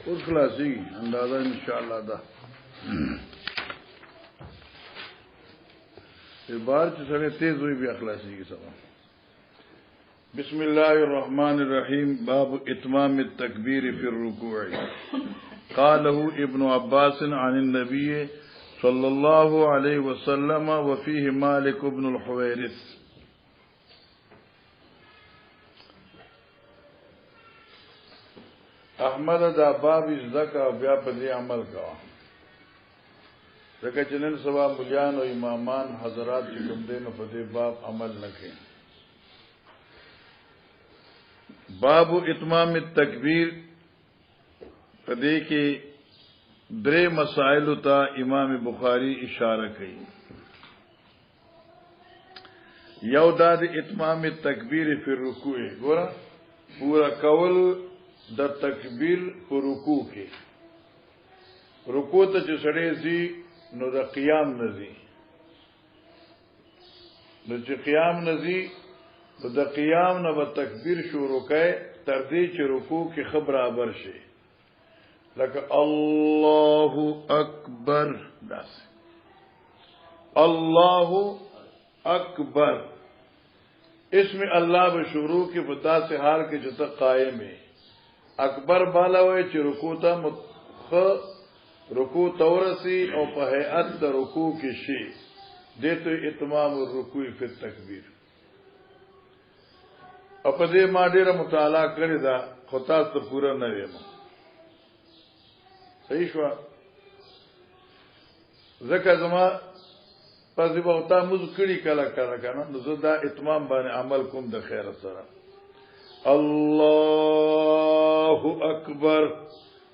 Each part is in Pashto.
اوس خلاصي اندازه ان شاء الله ده بار چې سره تیز وي بیا خلاصي کی سبا. بسم الله الرحمن الرحيم. باب اتمام التكبير في الركوع. قاله ابن عباس عن النبي صلى الله عليه وسلم وفيه مالك بن الحويرث. احمد دا باب زکا بیا په دې عمل کا زکه چې نن سبا مليان او امامان حضرات چې کوم دین په دې باب عمل نکړي. باب اتمام التکبیر په دې کې درې مسائل ته امام بخاری اشاره کوي. یو دا د اتمام التکبیر فی الرکوع ګوره پورا کول د تکبیر په رکوع کې رکوع ته چې سړی زی نو د قیام نزی نو چې قیام نزی نو د قیام نه به تکبیر شروع کړي تر دې چې رکوع کې خبر برابر شي لکه الله اکبر داس الله اکبر اسم الله به شروع کې په داسې حال کې چې ته قائم یې اکبر بالا وای چې رکوع ته رکوع تورسی او په هيئت د رکوع کې شي دته اتمام الرکوع فی التکبیر. او په دې ما ډیره مطالعه کړې ده خو تاسو ته پورا نه ویم. صحیح شو زکه زما پس به وتا موږ کړي کله کنه نو زه دا اتمام باندې عمل کوم د خیر سره. الله اکبر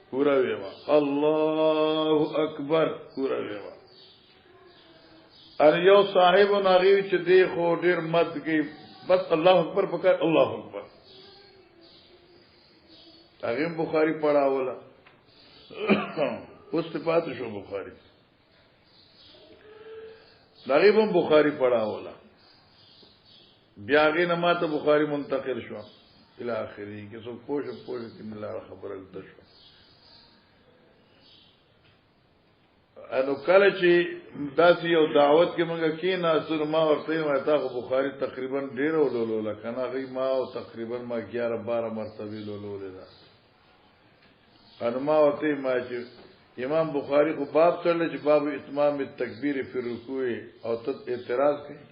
پورا ویما الله اکبر پورا ویما. ار یو صاحب ناغي چې دی خو ډیر مد کې بس الله اکبر پکړ الله اکبر هغه بخاری پڑھاولا اوس ته پات شو بخاری دغه بخاری پڑھاولا بیا غي نه ماته بخاری منتقل شو الى اخره کې سو پوښ کې الله خبره ده شو. انو کله چې داسې یو دعوت کې موږ کې ناسور ما ورته وای تا بخاری تقریبا ډیر ولول کنه غي ما او تقریبا ما 11-12 مرتبه ولول ده. انو ما ورته ما چې امام بخاری کو باب چل چې باب اتمام التکبیر فی الرکوع او ته اعتراض کړي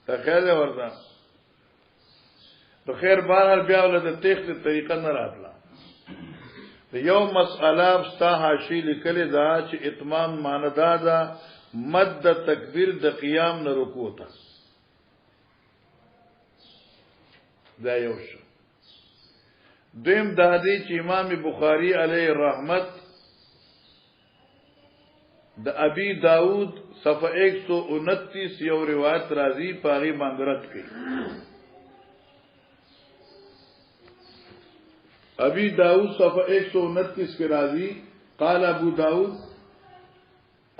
تخیل ورته تو خیر بهر بیا ول د تخت طریقه نه راتله. یو مسئله ستا حاشی لیکل دا چې اتمام ماندا دا مد تکبیر د قیام نه رکوع ته دا یو شو. دیم دا دی چې امام بخاری علیه رحمت د ابي داود صفحه 129 یو روایت راځي پاغي باندې کوي. ابي داود صفحه 129 کې راځي قال ابو داود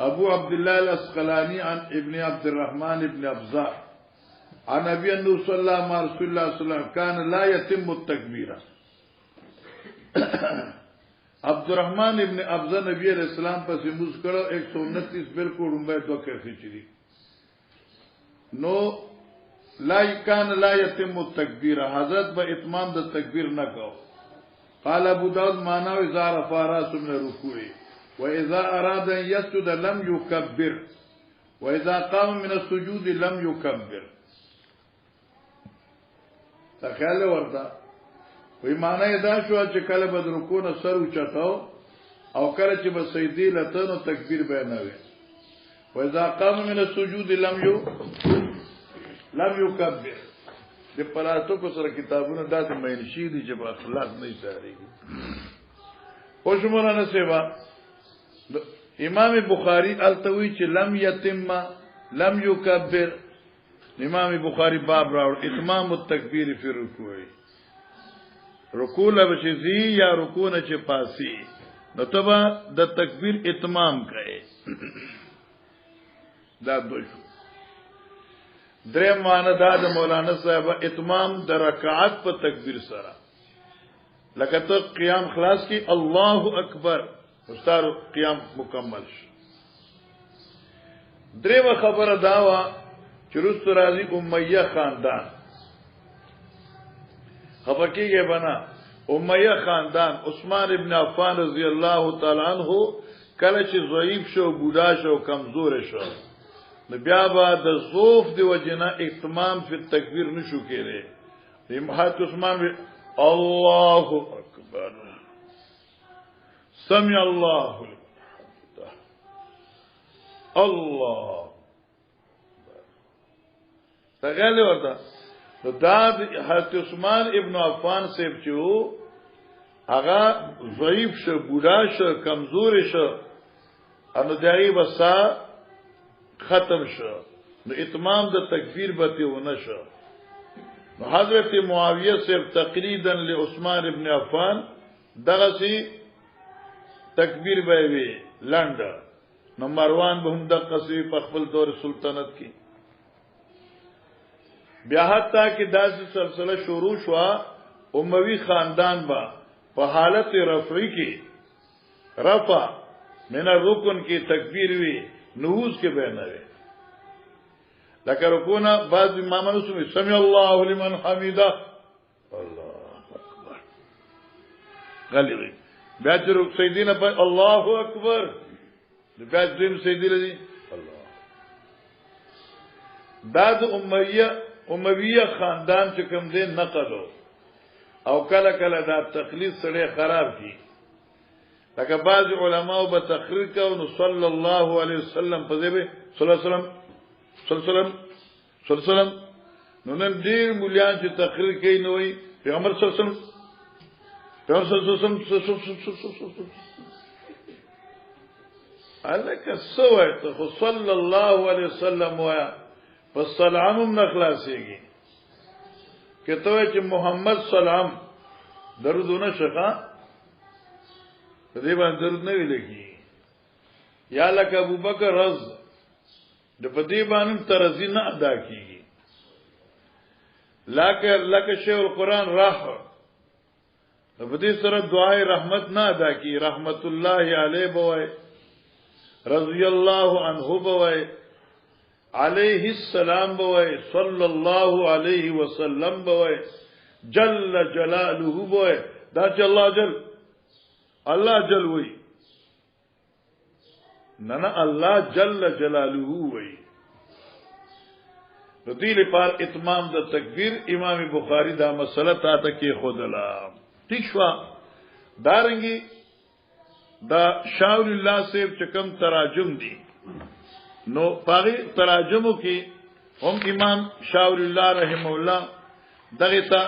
ابو عبد الله الاسقلاني عن ابن عبد الرحمن ابن ابزار عن ابي انه صلى الله عليه رسول الله صلى الله عليه وسلم كان لا يتم التكبير. عبد الرحمن ابن ابزا نبی علیہ السلام پس موږ کړو 129 بالکل رومبه دوه کې چي نو لا کان لا يتم التكبير حضرت به اتمام د تکبیر نه کو. قال ابو داود معنا اذا رفع راسه من الركوع واذا اراد ان يسجد لم يكبر واذا قام من السجود لم يكبر. تخيل ورته وی معنی دا شو چې کله به رکوع نه سر اوچتاو او کله چې به سجدي لته نو تکبیر به نه وي. واذا قام من السجود لم يكبر. د پلاتو کو سره کتابونه داسې مېن شي دي چې په اخلاق نه تاریږي. او شمولا نه سیوا امام بخاری التوی چې لم يتم لم يكبر. امام بخاری باب راو اتمام التکبیر فی الرکوع رکوع لبشزی یا رکوع نه چې پاسی نو تبا د تکبیر اتمام کړي. دا دوی درې معنی دا د مولانا صاحب اتمام د رکعت په تکبیر سره لکه ته قیام خلاص کی الله اکبر مستار قیام مکمل شي. درېمه خبره داوا چې رستو راځي امیہ خاندان خفقیږي بنا امیہ خاندان عثمان ابن عفان رضی الله تعالی عنہ کله چې ضعیف شو بوډا شو کمزور شو نو بیا به د ضعف دی وجنه اهتمام په تکبیر نشو کېره. حضرت عثمان الله اکبر سمع الله الله تغلی ورته دا حضرت عثمان ابن عفان صاحب چې هغه ضعیف شو بوډا شو کمزور شو انو دایي وسا ختم شو نو اتمام د تکبیر به ته ونه شو. نو حضرت معاویه صاحب تقریدا لعثمان ابن عفان دغه سي تکبیر به وی لاند نو مروان به هم د قصوی په خپل دور سلطنت کې بیا حتی کې داسې سلسله شروع شو اموي خاندان با په حالت رفعی کې رفع من الرکن کې تکبیر وی نوز کې به نه وي لکه رکونا بعض امامانو سمع الله لمن حمیده الله اکبر غلی وی بیا چې رک سیدنا په الله اکبر بیا دیم سیدی لدی الله دا د امیہ خاندان چې کوم دې نقلو او کله کله دا تقلید سره خراب کی لکه بعض علماء به تقریر کوي نو صلی الله علیه وسلم په دې صلی الله علیه وسلم صلی الله علیه وسلم نو نن ډیر مليان چې تقریر کوي نو وي پیغمبر صلی الله علیه وسلم الک سوایت صلی الله علیه وسلم وایا پس سلامم نخلاصيږي کته چې محمد سلام درودونه شخه دې باندې درود نه ویلږي یا لک ابوبکر رز د پدې باندې ترزی نه ادا کیږي لک شیخ القرآن راح د پدې سره دعای رحمت نه ادا کی رحمت الله علیه بوای رضی الله عنه بوای علیہ السلام بوئے صلی اللہ علیہ وسلم بوئے جل جلالہ بوئے دا چا اللہ جل وئی ننا اللہ جل جلالہ وئی ردیل پار اتمام دا تکبیر امام بخاری دا مسئلہ تا تکی خود اللہ ٹھیک شوا دارنگی دا شاور اللہ سیب چکم تراجم دی نو پاغي تراجمو کې هم امام شاور الله رحم الله دغه ته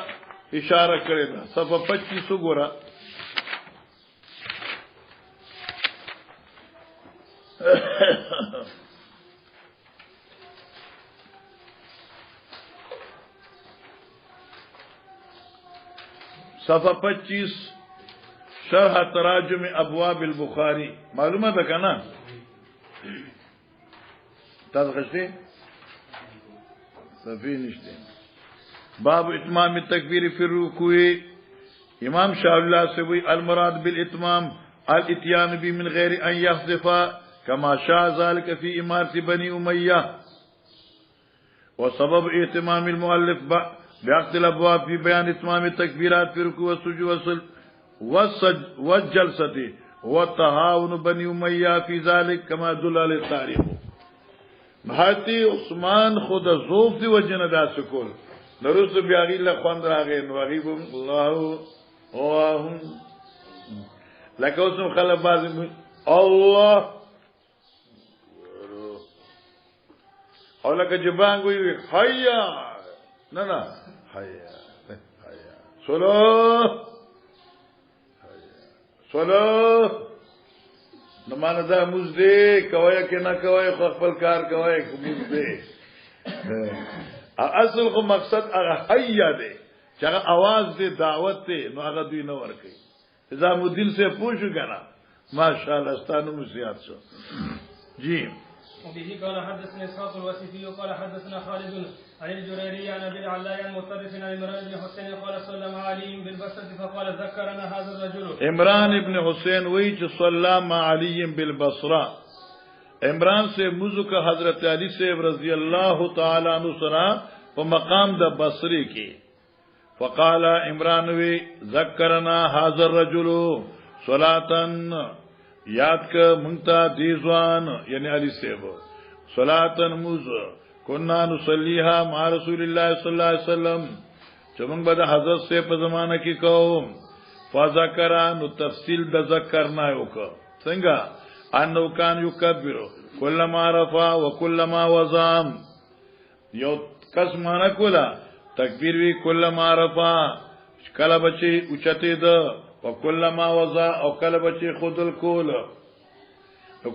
اشاره کړی دا صفحه 25 وګوره صفحه 25 شرح تراجم ابواب البخاري معلومه ده کنه تاسو غشتي صفی نشته باب اتمام التکبیر فی الرکوع امام شاہ اللہ سے وی المراد بالاتمام الاتيان به من غیر ان يحذف كما شاء ذلك في امارة بني امیہ وسبب اهتمام المؤلف بعقد الابواب في بيان اتمام التكبيرات في الركوع والسجود والجلسة وتهاون بني امیہ في ذلك كما دل على التاريخ حتی عثمان خود ضعف دی وجنه دا سکول نرست بیاغی لخوان راغی نواغیب اللہ لکه اسم خلق بازی اللہ او لکه جبانگوی حیا نا حیا صلو نمانه دا موز دے کوای که نه کوای خو خپل کار کوای موز دے اصل خو مقصد هغه حیا دی چې هغه आवाज دی دعوت دی نو هغه دوی نه ورکي نظام الدین سے پوښو کنه ماشاءالله ستانو مسیات شو جی وبه قال حدثنا اسحاق الواسطي قال حدثنا خالد عن الجريري عن ابي العلاء عن مطرف عن عمران بن حسين قال صلى مع علي بالبصره فقال ذكرنا هذا الرجل. عمران بن حسین وی چې صلی مع علی بالبصره، عمران سے مزک حضرت علی سے رضی اللہ تعالی عنہ سرا په مقام د بصری کې، فقال عمران وی ذکرنا هذا الرجل صلاتن، یاد کا منگتا دیزوان یعنی علی صاحب صلاتن موز کنا نصلیها مع رسول اللہ صلی اللہ علیہ وسلم، چمنگ بدا حضرت سے په زمانہ کی کو فذکرا نو تفصیل د ذکرنا یو کو څنګه انه کان یکبر کلما رفع وکلما وضع، یو کس معنا کولا تکبیر وی کلما رفع کله بچي اوچته ده وکلما وضع او کله بچي خودل کول،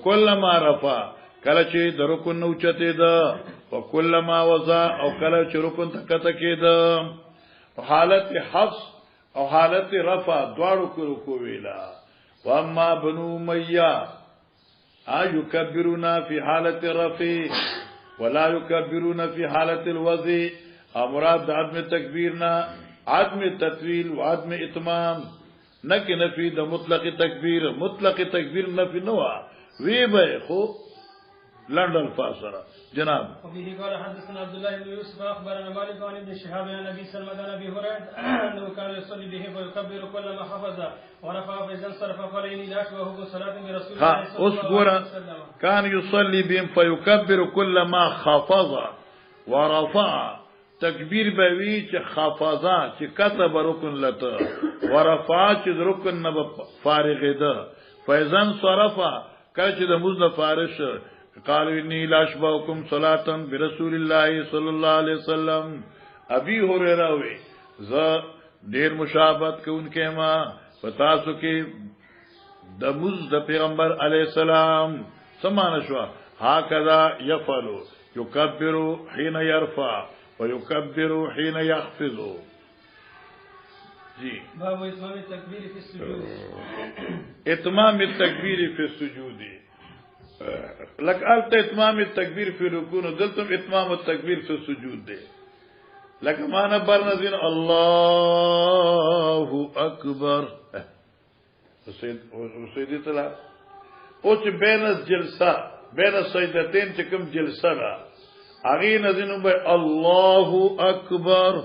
کلما رفع کله چې د رکن اوچته ده وکلما وضع او کله چې رکن تکته کېده، حالت حفظ او حالت رفع دواړو کو ویلا. واما بنو امیہ یکبرون فی حالت الرفع ولا یکبرون فی حالت الوضع، مراد عدم تکبیرنا عدم تطویل و عدم اتمام، نہ کہ نفی د مطلق تکبیر، مطلق تکبیر نفی نوا وی بے خو لنڈ الفاصرہ جناب. وبه قال حدثنا عبد الله بن يوسف اخبرنا مالك عن ابن شهاب عن ابي سلمة عن ابي هريره انه كان يصلي به فيكبر كلما حفظ ورفع فاذا انصرف قال اني لا اشبه صلاه برسول الله صلى الله عليه وسلم. كان يصلي بهم فيكبر كلما خفض ورفع، تکبیر بوی چې خفضا چې کتب رکن لته ورفع چې رکن نه فارغ ده، فاذا انصرف کله چې د مزد فارش قالوا اني لا اشبهكم صلاه برسول الله صلى الله عليه وسلم. ابي هريره وی ز ډیر مشابهت کوونکې ما پتا سو کې د مز د پیغمبر علی السلام سمان شو، هکذا يفعل يكبر حين يرفع ويكبر حين يخفض. جی باب اتمام التکبیر فی السجود، اتمام التکبیر فی السجود، لك قالت اتمام التكبير في ركوع، دلتم اتمام التكبير في السجود دے، لك ما نبرنا زين الله اكبر سيدي طلع او چې بين الجلسه بين السجدتين چې کوم جلسه را اغي نزين به الله اكبر،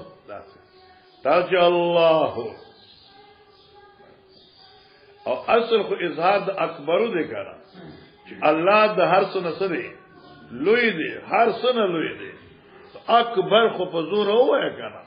تاسو الله او اصل خو اظهار د اکبرو دے کرا، الله د هر څه نه سره لوی دی، هر څه نه لوی دی، اکبر خو په زور وای کنه،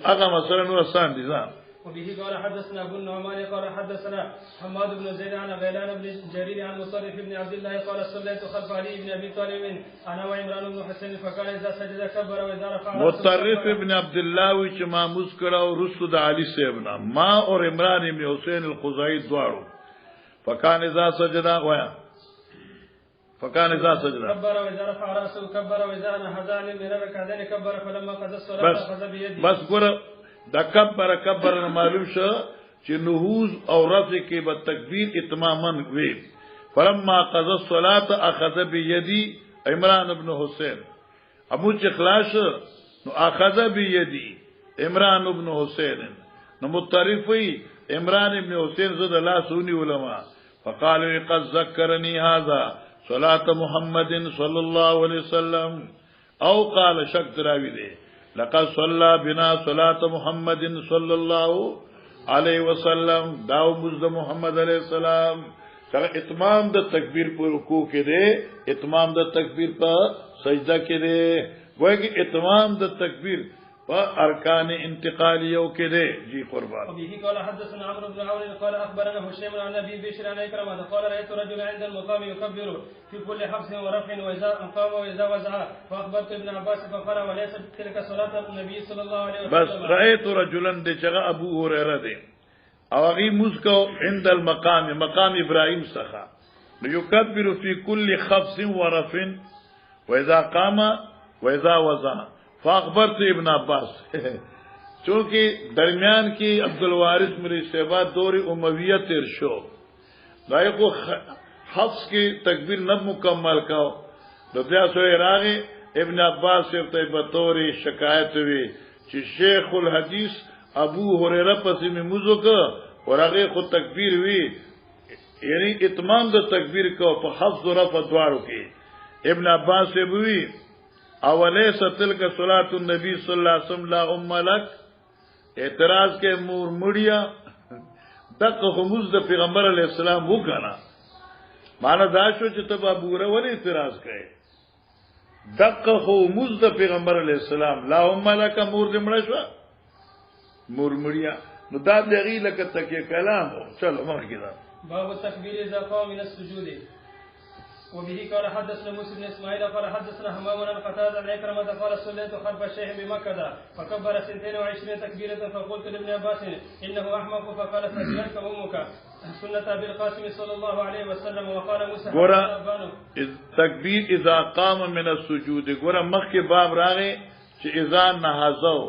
هغه مثلا نو آسان دي ځان. وبه قال حدثنا ابو النعمان قال حدثنا حماد بن زيد عن غيلان بن جرير عن مصرف بن عبد الله قال صليت خلف علي بن ابي طالب انا وعمران بن حسين فكان اذا سجد كبر واذا رفع. مصرف ابن عبد الله وی چې ما مسکړه او رسول علي سیبنا ما اور عمران ابن حسين الخزاعي دواړو، فكان اذا سجد ويا فكان اذا سجد كبر واذا رفع راسه كبر واذا نهض من ركعتين كبر فلما قضى الصلاه اخذ بيده. بس ګور دا کبر معلوم شو چې نهوز او رفع کې به تکبیر اتماما وي. فلما قضى الصلاه اخذ بيدي عمران ابن حسين، ابو چې خلاص نو اخذ بيدي عمران ابن حسين، نو متعرفي عمران ابن حسين زاد الله سوني علماء فقالوا قد ذكرني هذا صلاة محمد صلى الله عليه وسلم، او قال شك راوي دي لقد صلى بنا صلاة محمد صلى الله عليه وسلم، داو مزد محمد عليه السلام. اتمام د تکبیر پر رکوع کې دي، اتمام د تکبیر پر سجده کې دي، گویا کہ اتمام د تکبیر ارکان انتقالیوں کے دے. جی قربان. وبه قال حدثنا عمرو بن عون قال اخبرنا هشام عن ابي بشر عن اكرمه قال رايت رجلا عند المقام يكبر في كل حفظ ورفع واذا قام واذا وزع، فاخبرت ابن عباس فقال وليس تلك صلاه النبي صلى الله عليه وسلم. بس رايت رجلا دے چغه ابو هريره دے او غي مسکو عند المقام مقام ابراهيم سخا يكبر في كل خفض ورفع واذا قام واذا وزع، فاخبرت ابن عباس چونکہ درمیان کی عبد الوارث مری شہبہ دور امویہ تیر شو دای کو حفظ کی تکبیر نہ مکمل کاو نو بیا سوی راغی ابن عباس ته بطور شکایت وی چې شیخ الحدیث ابو هريره پسې موزو کا اور هغه خو تکبیر وی یعنی اتمام د تکبیر کو په حفظ و رفع دواړو کې ابن عباس وی اولیس تلک صلاۃ النبی صلی الله علیه وسلم لا ام لک اعتراض کې مور مړیا دغه خموز د پیغمبر علی السلام وکړه معنا دا شو چې تب ابو هريره ولې اعتراض کړي دغه خموز د پیغمبر علی السلام لا ام لک مور دې مړ شو مور مړیا نو دا دغه لکه تکي کلام چلو مخکې دا باب التكبير اذا قام من السجود وبه قال حدثنا موسى بن اسماعيل قال حدثنا همام عن قتادة عن عكرمة قال صليت خلف الشيخ بمكة فكبر 22 تكبيرة فقلت لابن عباس انه احمق فقال فزلتك امك سنة ابي القاسم صلى الله عليه وسلم وقال موسى غورا تکبیر اذا قام من السجود غورا مخکې باب راغی چې اذا نهزو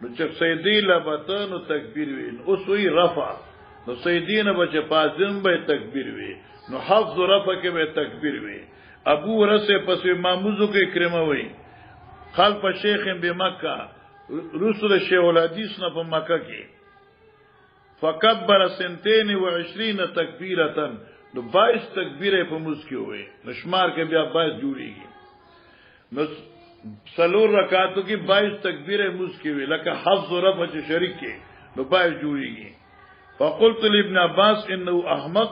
نو چې سیدی لبته نو تکبیر وی اوس وی رفع نو سیدی نه بچ پازم به تکبیر وی نو حفظ و رفع کې به تکبیر وی ابو رسه پس ماموزو کې کرمه وی خلف شیخ بمکه رسول شیخ الحدیث نه په مکه کې فکبر 22 تکبیره نو 22 تکبیره په موږ کې وی نشمار کې بیا 22 جوړیږي نو سلور رکعاتو کې 22 تکبیره موږ کې وی لکه حفظ و رفع چې شریک کې نو 22 جوړیږي فقلت لابن عباس انه احمق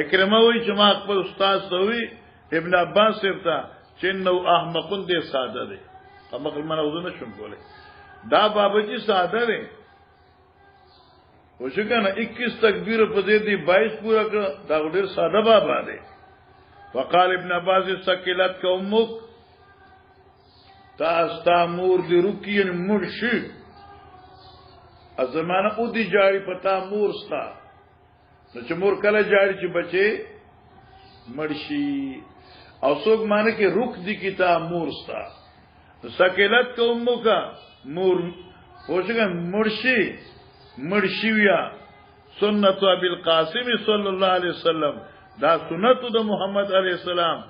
اکرمه وی چې ما خپل استاد سوی ابن عباس ورته چې انه احمقون دې ساده دی احمق منه وزن شم کوله دا بابجی ساده دی وشکنه 21 تکبیر په دې دی 22 پورا کړ دا ډېر ساده بابا دی وقال ابن عباس سکلت کا امک تا استامور دی رکی مرشد ازمانه او دی جاری پتا مور ستا نو چې مور کله جاری چې بچي مرشي او څوک معنی کې رک دی کتا مور ستا سکلت کا امک مور وشکن مرشي ویا سنت ابي القاسم صلی الله علیه وسلم دا سنت د محمد علیه السلام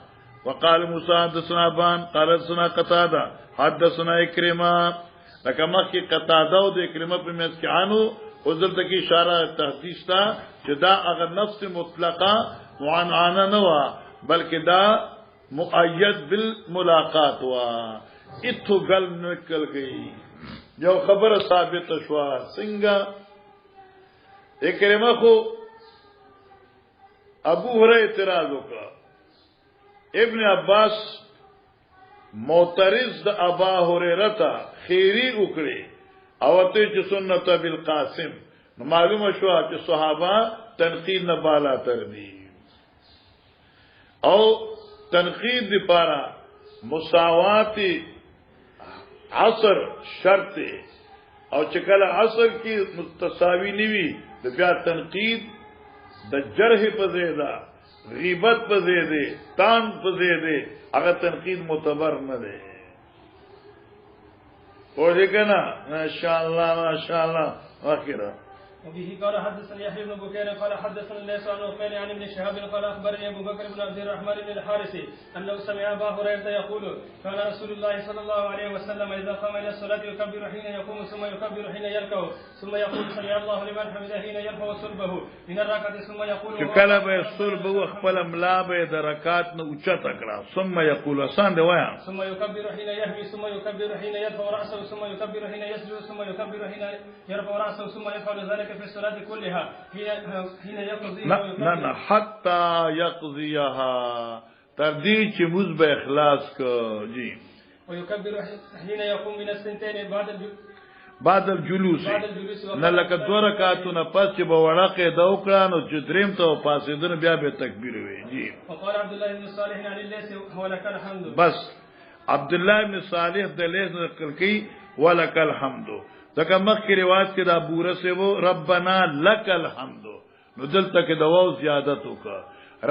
وقال موسى حدثنا بان قال حدثنا قتاده حدثنا اکرمه لکه مخکې قتاده او د اکرمه په میس کې عنو حضور ته کی اشاره تحدیث تا چې دا هغه نفس مطلقه معنعنه نه و بلکې دا مؤید بالملاقات و اتو گل نکل گئی یو خبر ثابت شو څنګه اکرمه خو ابو هريره اعتراض وکړه ابن عباس معترض د ابا هريره ته خیری وکړي او ته چې سنت بالقاسم معلومه شو چې صحابه تنقید نه بالا تر دي او تنقید لپاره مساوات عصر شرط او چې کله عصر کې متساوی نیوي د بیا تنقید د جرح په زیاده غیبت په زیاده تان په زیاده هغه تنقید معتبر نه دی او دې کنه ماشاءالله واخره وبه قال حدثنا يحيى بن بكير قال حدثنا ليس عن عقيل عن ابن شهاب قال اخبرني ابو بكر بن عبد الرحمن بن الحارث انه سمع ابا هريره يقول كان رسول الله صلى الله عليه وسلم اذا قام الى الصلاه يكبر حين يقوم ثم يكبر حين يركع ثم يقول سمع الله لمن حمده حين يرفع صلبه من الركعه ثم يقول کله به صلبه خپل ملا به د رکعات نه اوچت کړه ثم يقول آسان دی وایا ثم يكبر حين يهوي ثم يكبر حين يرفع راسه ثم يكبر حين يسجد ثم يكبر حين يرفع راسه ثم يفعل ذلك في الصلاة كلها حين يقضيها لا حتى يقضيها تردید چې موږ به اخلاص کو جی ويكبر حين يقوم من السنتين بعد الجلوس نه لکه دو رکعاتونه پس چې به وړقه د وکړانو چې دریم ته پاسیدنه بیا به تکبیر وي جی وقال عبد الله بن صالح عن الليث ولك الحمد بس عبد الله بن صالح د لیث نقل کی ولک الحمد ځکه مخکې روایت کې دا بوره سه وو ربنا لک الحمد نو دلته کې دواو زیادت وکړه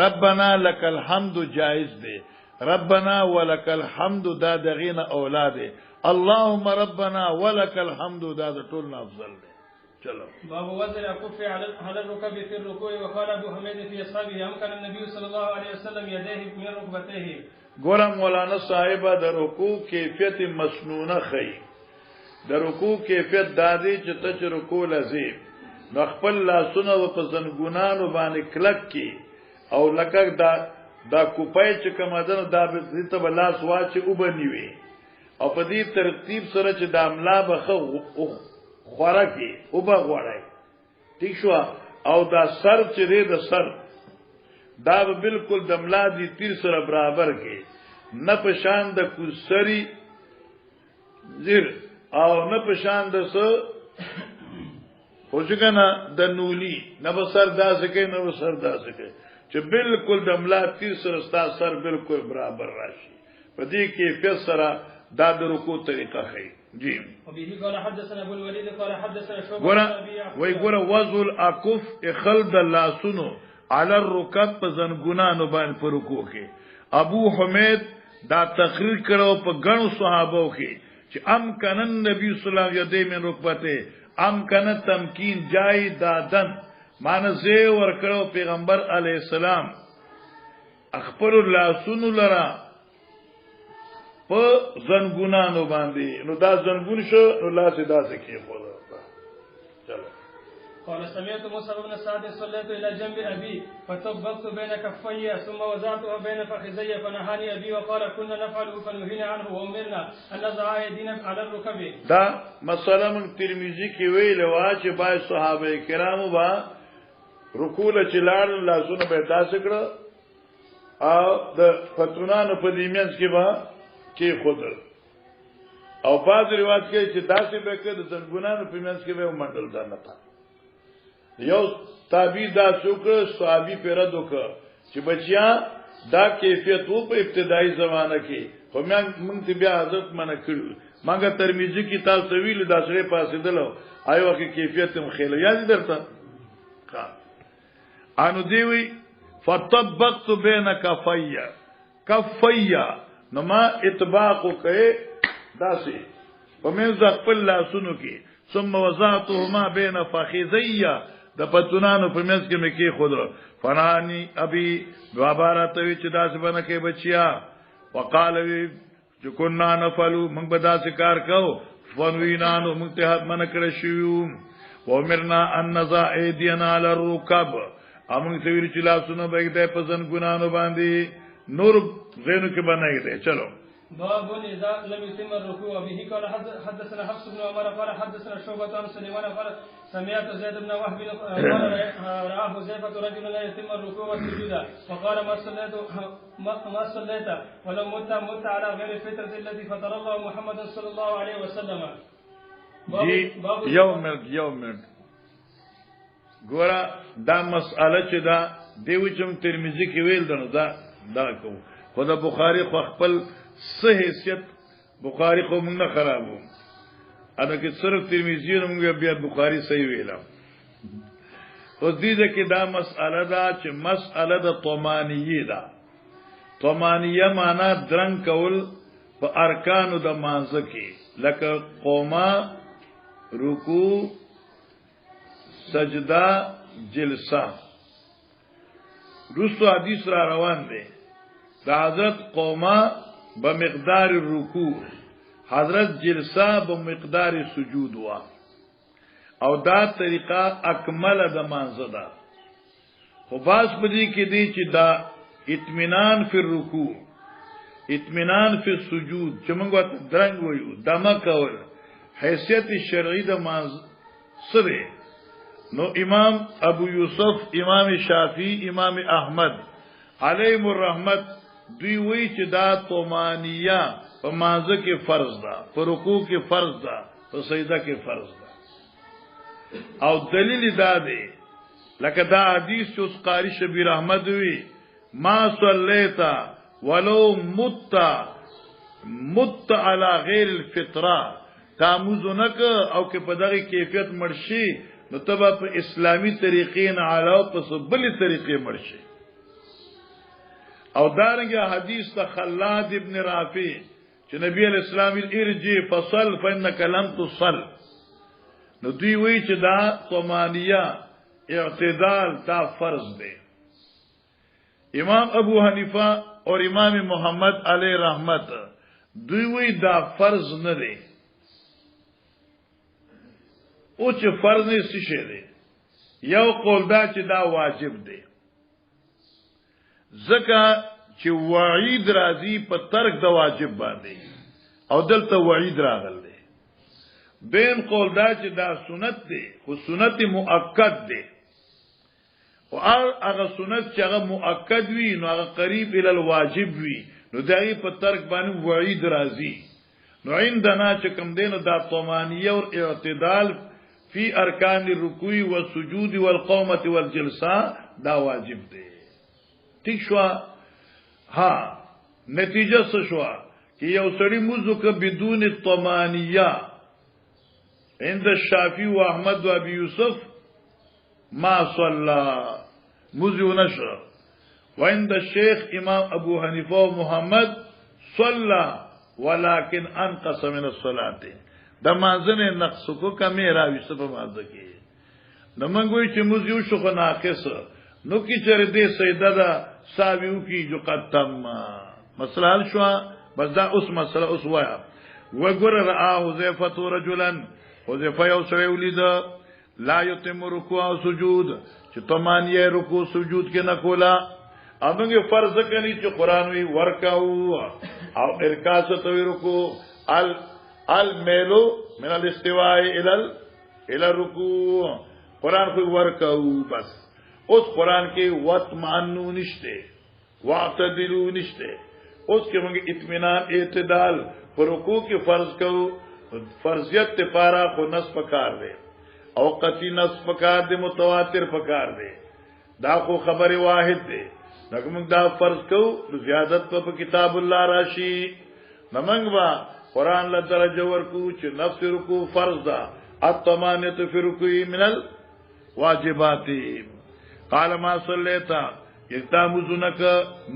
ربنا لک الحمد جائز دی ربنا ولک الحمد دا دغینه اولاد اللهم ربنا ولک الحمد دا د ټول افضل دی چلو. باب وزن الكف على الركب في الركوع. وقال ابو حميد في اصحابه امكن النبي صلى الله عليه وسلم يديه من ركبتيه. ګور مولانا صاحب د رکوع کیفیت مسنونه خي. د رکوع کیفیت دادی چې ته چې رکوع لذي نو خپل لاسونه په زنګونانو باندې کلک کی او لکه دا کوپای چې کومه ده دا به ته بلاس واچي او بنوي او په دې ترتیب سره چې د املا بخه خوراکي او بغوړای ٹھیک شو او دا سر چې دی د سر دا به بالکل د املا دي تیر سره برابر کې نه په شان د کوسری زیر او نه په شان د خوشګنا د نولی نه به سر داسې کوي نه به سر داسې کوي چې بالکل د املا تیر سره ستا سر بالکل برابر راشي په دې کې فسره دا د رکوع طریقه خي جی وبه قال حدثنا ابو الوليد قال حدثنا شعبة وای ګوره وذل اکف اخلد لاسونو علی الرکب په زنګونانو باندې په رکوع کې ابو حمید دا تقریر کړو په غنو صحابو کې چې امکن النبي صلی الله علیه وسلم من رکبته امکن تمکین جای دادن مانزه ور کړو پیغمبر علی السلام اخبر الله سن لرا په زنګونانو باندې نو دا زنګون شو نو لاسه داسه کې خو چلو. قال سمعت موسى بن سعد صليت الى جنب ابي فطبقت بين كفي ثم وضعتها بين فخذي فنهاني ابي وقال كنا نفعل فنهينا عنه وامرنا ان نضع ايدينا على الركب. دا مسله من ترمذی کې ویل وا چې بای صحابه کرامو با رکوع چلال لاسونه به داسې کړه او د فتونانو په دیمنس کې با کې خودل او بعض روایت کې چې داسې به کې د زنګونانو په منځ کې به منډل دا نه تا یو تابع دا څوک صحابي پیرا دوک چې بچیا دا کیفیت وو په ابتدایي زمانہ کې خو موږ ته بیا حضرت منه کړو مګر ترمذی کې تاسو ویل دا سره پاسې دلو آیو کې کیفیت هم خېل یاد درته ها انو دیوی فطبقت بین کفیا نو ما اطباق کوي داسې په منځ خپل لاسونو کې ثم وضعتهما بين فخذي د پتونانو په منځ کې مې کې خود فنانی ابي دوباره چې داسې باندې کې بچیا وقال وی چې كنا نفلو موږ به داسې کار کوو فنوینانو موږ ته حد من کړی شو وامرنا ان نضع ايدينا على الركب امون ته ویل چې لاسونو به دې په زنګونانو باندې نور زینو کې بنای دي. چلو. باب اذا لم يتم الركوع. به قال حدثنا حفص بن عمر قال حدثنا شعبة عن سليمان قال سمعت زيد بن وهب قال رآه حذيفة رجلا لا يتم الركوع والسجود فقال ما صليت ولو مت على غير الفترة التي فطر الله محمد صلى الله عليه وسلم. يوم ګورا دا مسأله چې دا دیو چم ترمذی کې ویل دنو دا کوم خدا بخاری خو خپل صحیح حیثیت بخاری خو موږ نه خرابو اته کې صرف ترمذی موږ بیا بخاری صحیح ویلا او دې کې دا مسأله دا چې مسأله د طمانیه ده. طمانیه معنا درنګ کول په ارکانو د مانزه کې لکه قوما رکوع سجدہ جلسہ رسو حدیث را روان دے دا حضرت قوما بمقدار رکوع حضرت جلسہ بمقدار سجود وا او دا طریقہ اکمل دا منزدہ خو باس بدی کی دی چی دا اطمینان فی الرکوع اطمینان فی السجود چمنگو درنگ ویو دمک اول حیثیت شرعی دا منزدہ نو امام ابو یوسف امام شافعی امام احمد علیهم الرحمت دوی وی چې دا طمانیه په مازه کې فرض ده په رکوع کې فرض ده په سجده کې فرض ده او دلیل دا دی لکه دا حدیث چې قاری شبیر احمد وی ما صلیتا ولو مت علی غیر الفطره تاموزنک او کې په دغه کیفیت مرشي نو تبا په اسلامی طریقې نه علاوه په بل طریقې مرشي. او دارنګه حدیث ته خلاد ابن رافع چې نبی علیہ السلام ارجی فصل فانك لم تصل نو دوی وی چې دا طمانیه اعتدال دا فرض دی. امام ابو حنیفه اور امام محمد علیہ رحمت دوی وی دا فرض نه دی، او چې فرض نه شي دی. یو قول دا چې دا واجب دی، ځکه چې وعید راځي په ترک د واجب باندې او دلته وعید راغل دی. دین قول دا چې دا سنت دی، خو سنت مؤکد دی، او هغه سنت چې هغه مؤکد وي نو هغه قریب ال الواجب وي، نو دغه په ترک باندې وعید راځي. نو عندنا چې کوم دین دا طمانیه او اعتدال فی ارکان الرکوع والسجود والقومه والجلسه دا واجب دی. ٹھیک شو؟ ها نتیجه څه شو؟ چې یو سړی موضوع ک بدون طمانیه عند الشافعي واحمد وابي يوسف ما صلى موضوع نشر، وعند الشيخ امام ابو حنیفه ومحمد صلى ولكن انقص من الصلاه. د مازنه نقص کو کمی راوي سبب مازه کې نو موږ وی چې موضوع شو خو ناقص نو کی چر دې سیدا دا ساویو کی جو قدم مسله حل شو. بس دا اوس مسله اوس وایا وګور را حذیفه رجلا، حذیفه یو سوی ولید لا یتم رکوع او سجود چې طمانیه رکوع سجود کې نه کولا. امغه فرض کني چې قران وی ورکاو او ارکاع ته رکوع الميلو من الاستواء الى الركوع، قران خو ورکاو بس. اوس قران کې وطمئنو نشته، واعتدلوا نشته. اوس کې موږ اطمینان اعتدال پر رکوع کې فرض کوو، فرضیت ته پارا خو نص پکار دی او قطعی نص پکار دی، متواتر پکار دی. دا خو خبر واحد دی. لکه موږ دا فرض کوو زیادت په کتاب الله راشي. نمنګ با قران له درجه ورکو چې نفس رکوع فرض ده، الطمانیه فی رکوع من الواجبات. قال ما صلیتا یتامزنک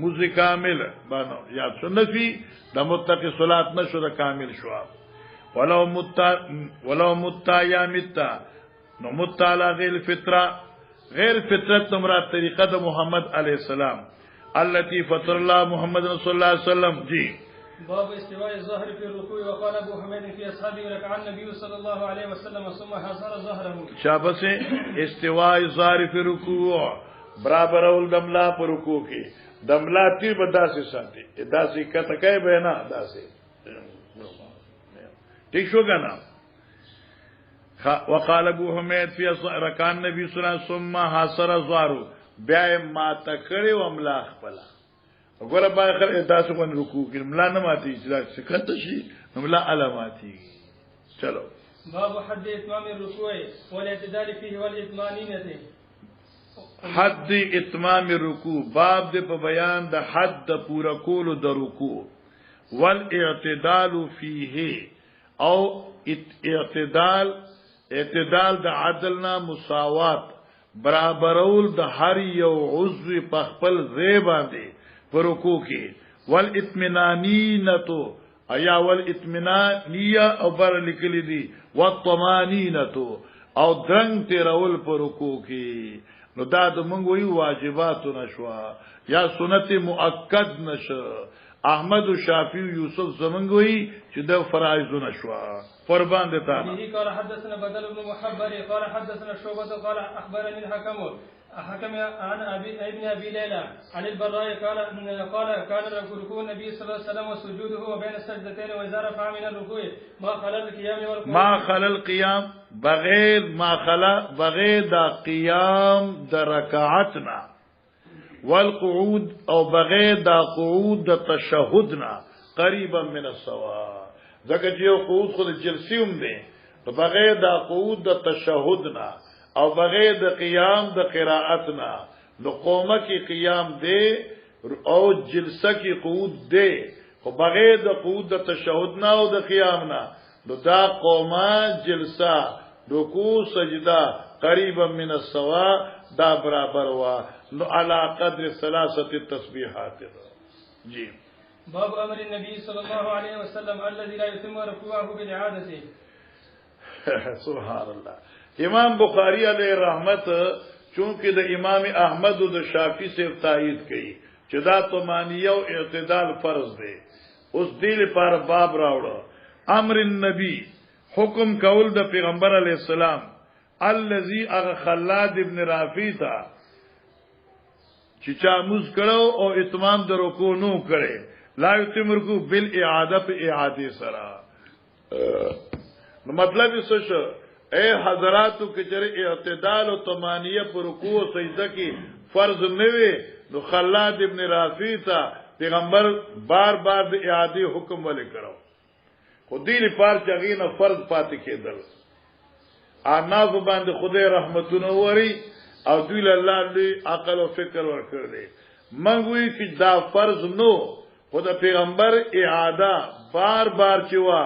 مز کامل بانو یا سنفی د متقی صلات نشو د کامل شو. ولو متا یا متا نو متا علی غیر فطره، غیر فطرت مراد طریقه د محمد علیہ السلام التي فطر الله محمد صلی الله علیه وسلم. جی باب استواء الظهر في الركوع. وقال ابو حميد في اصحابه ركع النبي صلى الله عليه وسلم ثم حصر ظهره. شابه سے استواء الظهر في الركوع، برابر اول دملا پر رکوع کې دملا تی بدا سے ساتي ادا سے کتکای بہنا ادا سے ٹھیک شو گا نا. وقال ابو حمید فی رکع النبي صلی الله علیه وسلم ثم حصر ظهره، بیا ما تکړه و املا خپل وګوره با اخر ادا سے ون رکوع کې ملا نه ماتي چې سکت شي ملا علاماتي. چلو باب حد اتمام الركوع والاعتدال فيه والاطمئنانه. حد اتمام رکوع باب د په بیان د حد د پورا کولو د رکوع، والاعتدال فيه او اعتدال د عدلنا مساوات، برابرول د هر یو عضو په خپل ځای باندې په رکوع کې. والاطمئنانیه ایا والاطمئنانیه او بر لیکلی دي والطمانینه او درنګ تیرول په رکوع کې. نو دا د مونږ وی واجبات نشوا یا سنت مؤکد نشه. احمد و شافعی و یوسف زمونږ وی چې د فرایض نشوا قربان دتا. به قال حدثنا بدل بن محبر قال حدثنا شعبة قال اخبرني الحكم عن ابن ابي ليلى عن البراء قال كان ركوع النبي صلى الله عليه وسلم وسجوده وبين السجدتين واذا رفع من الركوع ما خلا القيام والقعود، ما خلا القيام بغیر ما خلا بغیر دا قیام د رکعتنا، والقعود او بغیر دا قعود د تشهدنا قریبا من السواء. ځکه چې یو قعود خود جلسی هم دی، بغیر دا قعود د تشهدنا او بغیر د قیام د قراءتنا. نو قومه کی قیام دے او جلسه کی قعود دے، خو بغیر د قعود د تشهدنا او د قیامنا. نو دا قومه جلسه رکوع سجده قریبا من السواء دا برابر وا. نو علی قدر ثلاثه التسبیحات. جی باب امر النبي صلى الله عليه وسلم الذي لا يتم ركوعه بالاعاده. سبحان الله. امام بخاری علیہ رحمت چونکہ د امام احمد و د شافعی سے تائید کئی چې دا طمانیه او اعتدال فرض دی. اوس دی لپاره باب راوړو امر النبی حکم کول د پیغمبر علیہ السلام الذي اغ خلاد ابن رافی تا چې چا موږ کړو او اتمام د رکوع نو کړي لا یتم رکوع بالاعاده په اعاده سره. نو مطلب یې څه شو؟ اے حضراتو کې چې اعتدال او طمانیه پر رکوع او سجده کې فرض نه وي نو خلاد ابن رافی تا پیغمبر بار بار د اعاده حکم ولې کړو خو دې لپاره چې هغه نه فرض پاتې کېدل. اناف باندې خدای رحمتونه وری او دوی له الله لوی عقل او فکر ورکړي. منګوي چې دا فرض نو خدای پیغمبر اعاده بار بار چوا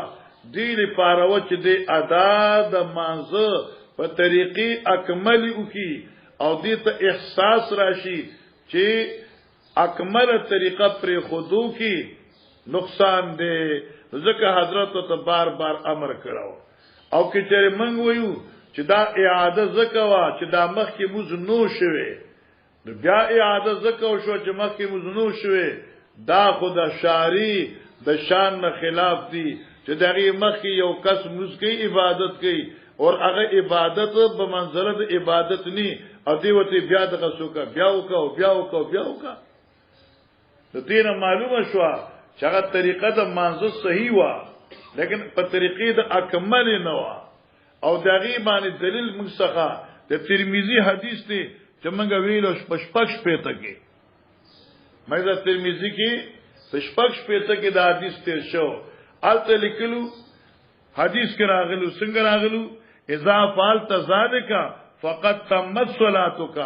دی لپاره و چې د ادا د مانزه په طریقې اکمل وکي او دې ته احساس راشي چې اکمل طریقه پر خودو کی نقصان دی ځکه حضرت ته بار بار امر کړو. او کې چې منګ ویو چې دا اعاده زکوا چې دا مخ کې موږ نو شوي نو بیا اعاده زکو شو چې مخ کې موږ نو شوي دا خدا شاری د شان نه خلاف دی چې دغه مخ کې یو کس موږ کې عبادت کوي اور هغه عبادت په منزله د عبادت ني او دی وته بیا دغه سوکا بیا وکاو د دین معلومه شو چې هغه طریقه د منځ صحیح و لیکن په طریقې د اکمل نه و او دغه باندې دلیل مصطفی د ترمذی حدیث دی چې موږ ویلو پشپش پېته کې مې د ترمذی کې پشپش پېته کې د حدیث تیر شو الته لیکلو حدیث کې راغلو څنګه راغلو اذا فعلت ذلك فقد تمت صلاتك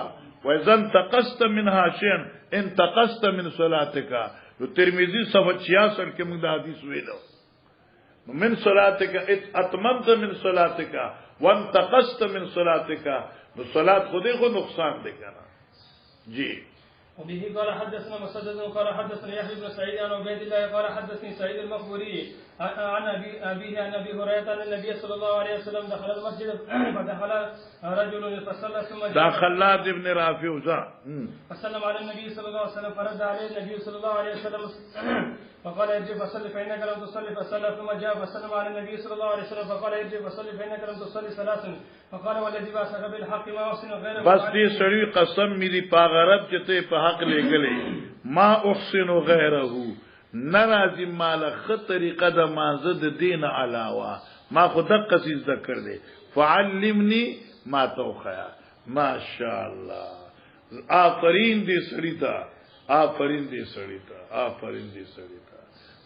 واذا انتقصت منها شيئا انتقصت من صلاتك. نو ترمذی صفحه 66 کې موږ د حدیث ویلو من صلاتك اتممت من صلاتك وانتقصت من صلاتك. نو صلات خودی خو نقصان دی کنه جی. وبه قال حدثنا مسدد قال حدثنا يحيى بن سعيد عن عبيد الله قال حدثني سعيد المقبوري عن أبيه عن أبي هريرة أن النبي صلى الله عليه وسلم دخل المسجد فدخل رجل فصلى ثم دا خلاد ابن رافع فسلم على النبي صلى الله عليه وسلم فرد عليه النبي صلى الله عليه وسلم فقال ارجع فصلي فإنك لم تصلي فصلى ثم جاء فسلم على النبي صلى الله عليه وسلم فقال ارجع فصلي فإنك لم تصلي ثلاثا فقال والذي بعثك بالحق ما أحسن غيره. بس دې سړی قسم مې دی پاغرب چې ته په حق لګلې ما احسن غیره ناراضی مال خ طریقه د مانزه د دین علاوه ما خود قصیز ذکر دی فعلمني ما توخیا ماشاء الله. آفرین دې سړی ته آفرین دې سړی ته آفرین دې سړی ته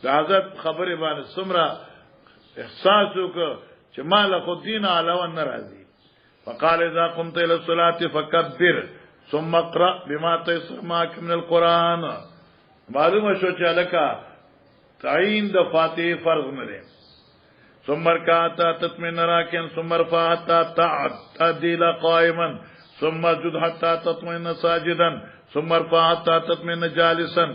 د حضرت خبره باندې سمرا احساس وکړه چې مال خود دین علاوه ناراضی. فقال اذا قمت الى الصلاه فكبر ثم اقرا بما تيسر معك من القران. معلومه شو چې الکا تعین د فاتحه فرض نه ده. ثم ركعت تطمئن راكعا ثم رفعت تعدل قائما ثم اسجد حتى تطمئن ساجدا ثم رفعت تطمئن جالسا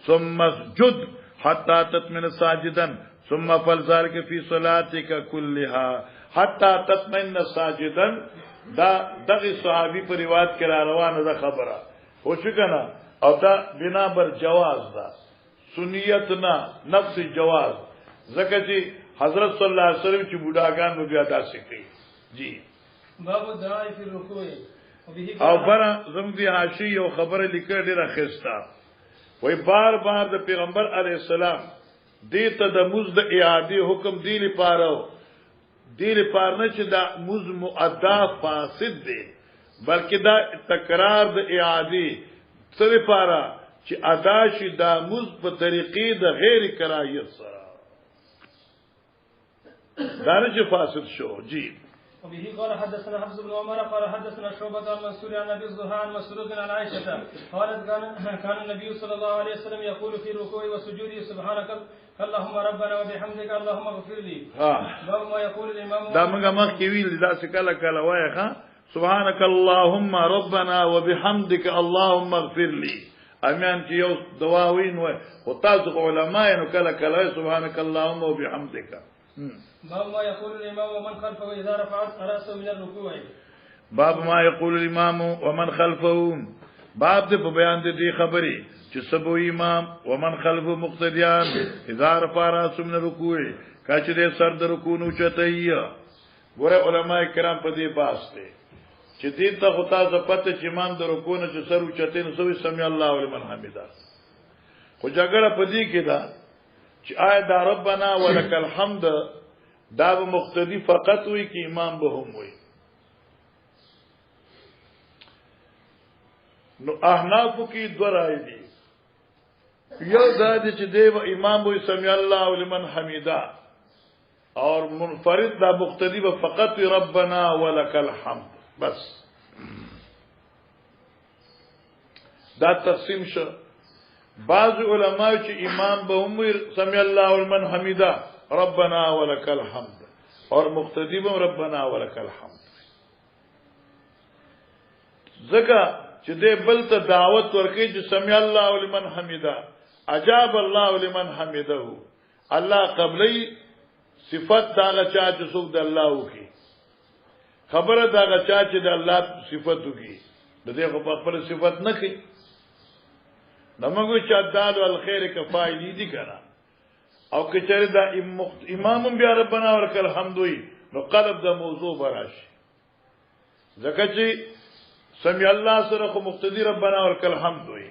ثم اسجد حتى تطمئن ساجدا ثم فعل ذلك في صلاتك كلها حتى تطمئن ساجدا. دا دغه صحابي په روایت کې را روانه ده خبره او چې کنه او دا بنا بر جواز ده سنیت نه نفس جواز زکه چې حضرت صلی الله علیه وسلم چې بوډاګان نو بیا داسې کوي جی. باب دعاء فی الرکوع او برا زموږ دی حاشیه یو خبره لیکل ډیره خسته وای بار بار د پیغمبر علی السلام دې ته د موږ د اعاده حکم دی لپاره دیر پارنه چې دا موز مؤدا فاسد دی بلکې دا تکرار د اعاده سره پارا چې ادا شي دا موز په طریقې د غیر کراهیت سره دا نه چې فاسد شو جی. وبه قال حدثنا حفص بن عمر قال حدثنا شعبة عن منصور عن ابي الزهري عن مسروق عن عائشة قالت كان النبي صلى الله عليه وسلم يقول في الركوع والسجود سبحانك اللهم ربنا وبحمدك اللهم اغفر لي. باب ما يقول الامام دا موږ مخ کې ویل دا څه کله کله وایي ښا سبحانك اللهم ربنا وبحمدك اللهم اغفر لي. امیان چې یو دعا وین وای او تاسو علماء نو کله کله سبحانك اللهم وبحمدك باب ما يقول الامام ومن خلفه اذا رفع راسه من الركوع. باب ما يقول الامام ومن خلفه، باب دې په بیان دې خبرې چې سبو امام ومن خلفه مقتدیان اذا رفع راسه من الركوع کچ دې سر د رکوع نو چتایي. ګوره علما کرام په دې باس ته چې دې ته غتا ز پته چې امام د رکوع نه چې سر اوچته نو سوي سمع الله ولمن حمدا. خو جګړه په دې کې دا چې آیا دا ربنا ولک الحمد دا به مقتدی فقط وي کې امام به هم وي. نو احناف کې دوه رائے دي، یو دا چې دیو امام وي سمع الله لمن حمیدا، اور منفرد دا مقتدی به فقط وي ربنا ولک الحمد بس. دا تقسیم شو. بعض علماء چې امام به هم وي سمع الله لمن حمیدا ربنا ولک الحمد، اور مقتدی به ربنا ولک الحمد. زکه چې دې بل ته دعوت ورکړي چې سمع الله لمن حمیدا، اجاب الله لمن حمده، الله قبلی صفت دا غچا چې څوک د الله وکي، خبره دا غچا چې د الله صفت وکي، د دې په خپل صفت نه کوي. نمګو چې دال الخير کفایلی دي کنه، او کچره دا امام بیا ربنا ولک الحمد وي نو قلب د موضوع براشي. ځکه چې سمع الله سره خو مقتدی ربنا ولک الحمد وي،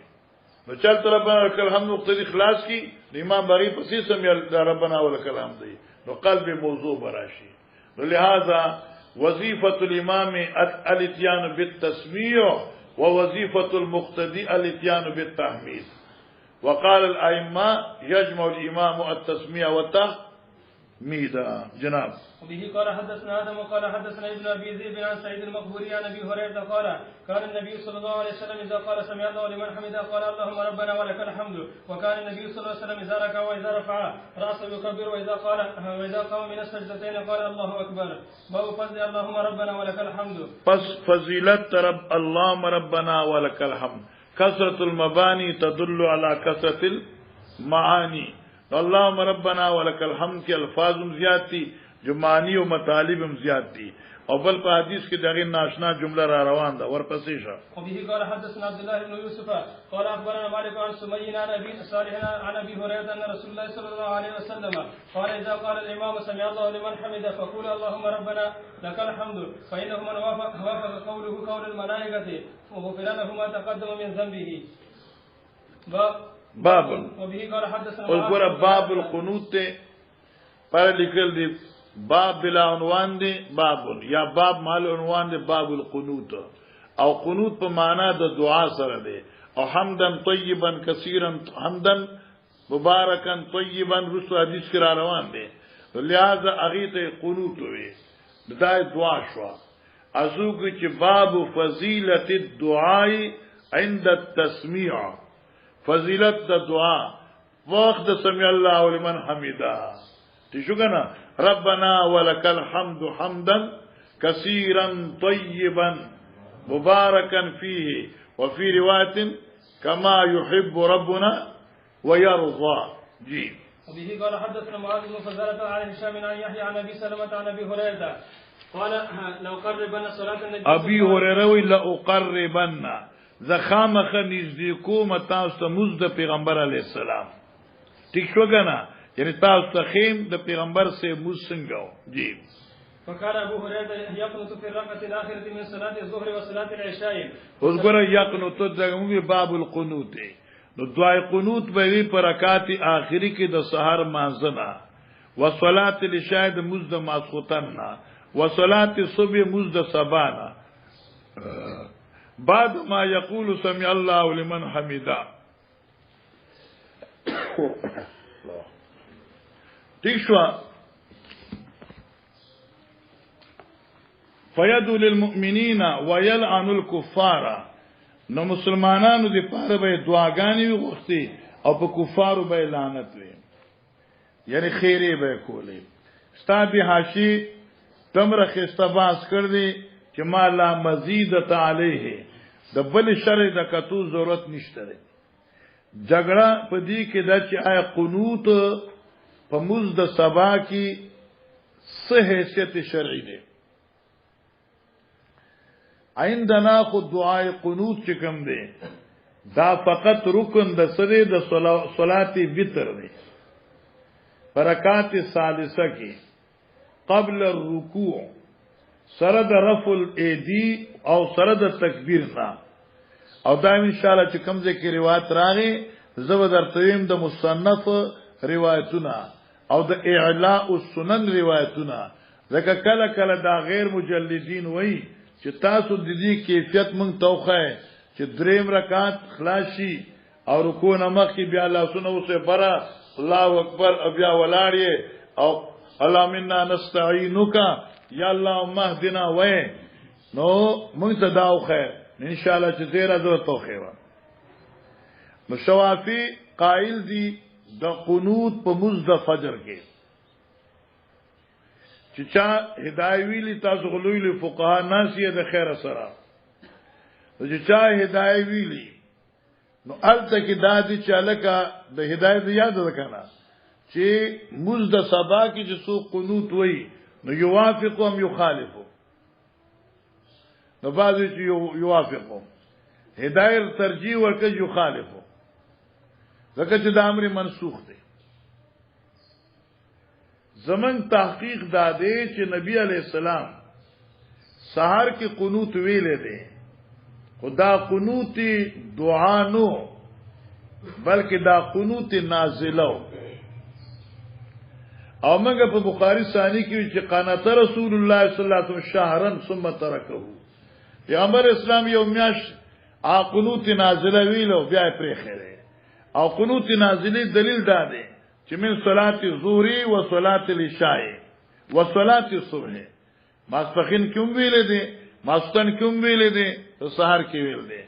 نو چلته ربنا ولک الحمد مقتدی خلاص کی امام بری پسې سمع الله ربنا ولک الحمد وي نو قلب موضوع براشي. نو لہذا وظیفه الامام الاتيان بالتسمیع ووظیفه المقتدی الاتيان بالتحمید. وقال الائمه يجمع الامام التسمیع والتحمید. جناب وبه قال حدثنا آدم وقال حدثنا ابن أبي ذئب عن سعيد المقبوري عن أبي هريرة قال كان النبي صلى الله عليه وسلم إذا قال سمع الله لمن حمده قال اللهم ربنا ولك الحمد. وكان النبي صلى الله عليه وسلم إذا ركع وإذا رفع رأسه يكبر وإذا قام من السجدتين قال الله أكبر. باب فضل اللهم ربنا ولك الحمد. پس فضیلت رب اللهم ربنا ولك الحمد، كثرة المباني تدل على كثرة المعاني. اللهم ربنا ولك الحمد کی الفاظ زیادتی، جو معنی و مطالب زیادتی، اور بل په حدیث کې دغه ناشنا جمله را روان ده ورپسې شه. وبه قال حدثنا عبد الله بن يوسف قال اخبرنا مالك عن سمي عن ابي صالح عن ابي هريره ان رسول الله صلى الله عليه وسلم قال اذا قال الامام سمع الله لمن حمده فقول اللهم ربنا لك الحمد، فانه من وافق قوله قول الملائكه وغفر له ما تقدم من ذنبه. باب وبه قال حدثنا اور باب القنوت پر لکھل دی باب بلا عنوان دی باب، یا باب مال عنوان دی باب القنوت، او قنوت په معنا د دعا سره دی، او حمدن طیبا کثیرا حمدن مبارکا طیبا رسو حدیث کرا روان دی. لہذا اغیت قنوت ہوئی دا دعا شوا. ازوک چی باب فضیلت الدعائی عند التسمیع، فضیلت دا دعا وقت سمع اللہ لمن حمیدہ. تشو کنا ربنا ولک الحمد حمدا کثیرا طیبا مبارکا فیه وفی روایت کما يحب ربنا ويرضى. جی وبه قال حدثنا معاذ بن فزارة عن هشام عن يحيى عن ابي سلمة عن ابي هريرة قال لأقربن صلاة النبي ابي هريرة لأقربن زخامخ نزدیکو متاست مزد پیغمبر علیہ السلام. ٹھیک شو گنا، یعنی تاسو خیم د پیغمبر سے مسنگو. جی فكان ابو هريره يقنط في الركعه الاخره من صلاه الظهر وصلاه العشاء. اذكر يقنط دغه باب القنوت. نو دعای قنوت به په رکعت اخری کې د سحر مانځنا، وصلاه العشاء د مزد ماسختنا، وصلاه الصبح مزد صبانا، بعد ما يقول سمع الله لمن حمده. ٹھیک شو. فیدو للمؤمنین ویلعن الکفار، نو مسلمانانو دی پاره به دعاګانی وغوښتي او په کفارو به لعنت وي، یعنی خیره به کولی. ستابی حاشی تمره خستباس کړی چې ما لا مزید علیه، د بل شر د کتو ضرورت نشته. جګړه په دې کې د چې آیا قنوت په مزد سبا کې څه حیثیت شرعي دی. عندنا خو دعای قنوت چې کوم دی دا فقط رکن د سره د صلات وتر دی. برکات ثالثه کې قبل الرکوع سره د رفع الایدی او سره د تکبیر نه، او دا ان شاء الله چې کوم ځکه روایت راغی زو درتویم د مصنف روایتونه او د اعلاء السنن روایتونه، ځکه کله کله دا غیر مجلدین وایي چې تاسو د دې کیفیت مونږ توخه چې دریم رکعت خلاصي او رکوع نمخ کې بیا الله سنو اوسه برا الله اکبر او بیا ولاړې او اللهم انا نستعينك یا الله مهدنا وای نو مونږ ته داو خیر ان شاء الله چې ډیره ضرورت توخه و. نو شوافی قائل دي د قنوت په مزد فجر کې چې چا هدايه ویلي تاسو غلوی فقها ناسیه د خیر سره، چې چا هدايه ویلي نو الته کې دادی چې الکه د هدايه یاد وکړه چې مزد سبا کې چې سو قنوت وای نو یوافق ام یخالف، نو بعضی چې یوافق هدايه ترجیح ورکړي یخالف، ځکه چې د امر منسوخ دی. زمن تحقیق داده چې نبی علیہ السلام سحر کې قنوت ویلې دي، خدا قنوت دعا نو بلکې دا قنوت نازله او موږ په بخاری ثانی کې چې قنات رسول الله صلی الله علیه وسلم شهرن ثم ترکه، پیغمبر اسلام یو میاش قنوت نازله ویلو بیا پرې خیره، او قنوت نازله دلیل داده چې من صلات الظهر و صلات العشاء و صلات الصبح ماسپخین کوم ویل دي ماستن کوم ویل دي سحر کې ویل دي،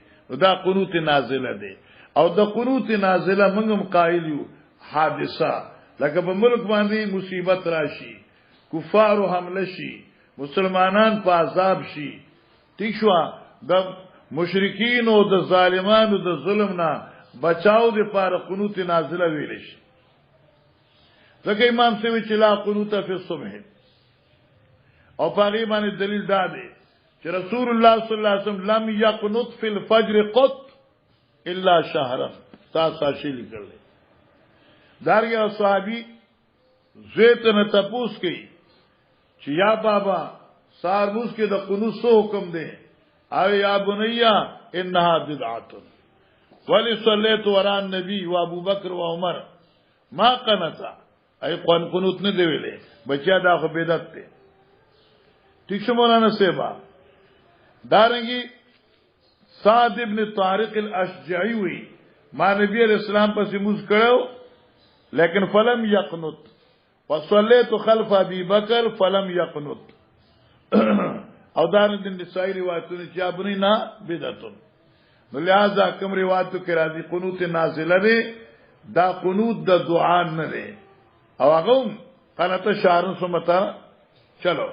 دا قنوت نازله دي. او د قنوت نازله موږ قائل یو حادثه لکه په ملک باندې مصیبت راشي، کفار حمله شي، مسلمانان په عذاب شي، ٹھیک شو، د مشرکین او د ظالمانو د ظلم نه بچاو د پاره قنوت نازله ویل شي. ځکه امام سوي چې لا قنوت فی الصبح او پاغي باندې دلیل دا دی چې رسول الله صلی الله علیه وسلم لم یقنط فی الفجر قط الا شهرا، تاسو شي لیکل داریا صحابي زیت نه تپوس کوي چې یا بابا سارموس کې د قنوت سو حکم دی او یا بنیا انها بدعه ولی صلیت ورا النبی و ابو بکر و عمر ما قنتا ای قنوت نه دی ویلې بچیا دا خو بدعت دی. ٹھیک شو مولانا سیبا دارنگی سعد ابن طارق الاشجعی وی ما نبی علیہ السلام پس موز کرو لیکن فلم یقنط وصلیت خلف ابی بکر فلم یقنط او دارنگی نسائی روایتون چیابنی نا بدعتون. لہذا کم روایتو کی راضی قنوت نازلہ دے دا قنوت دا دعان نہ دے او اغم قنات شارن سمتا چلو.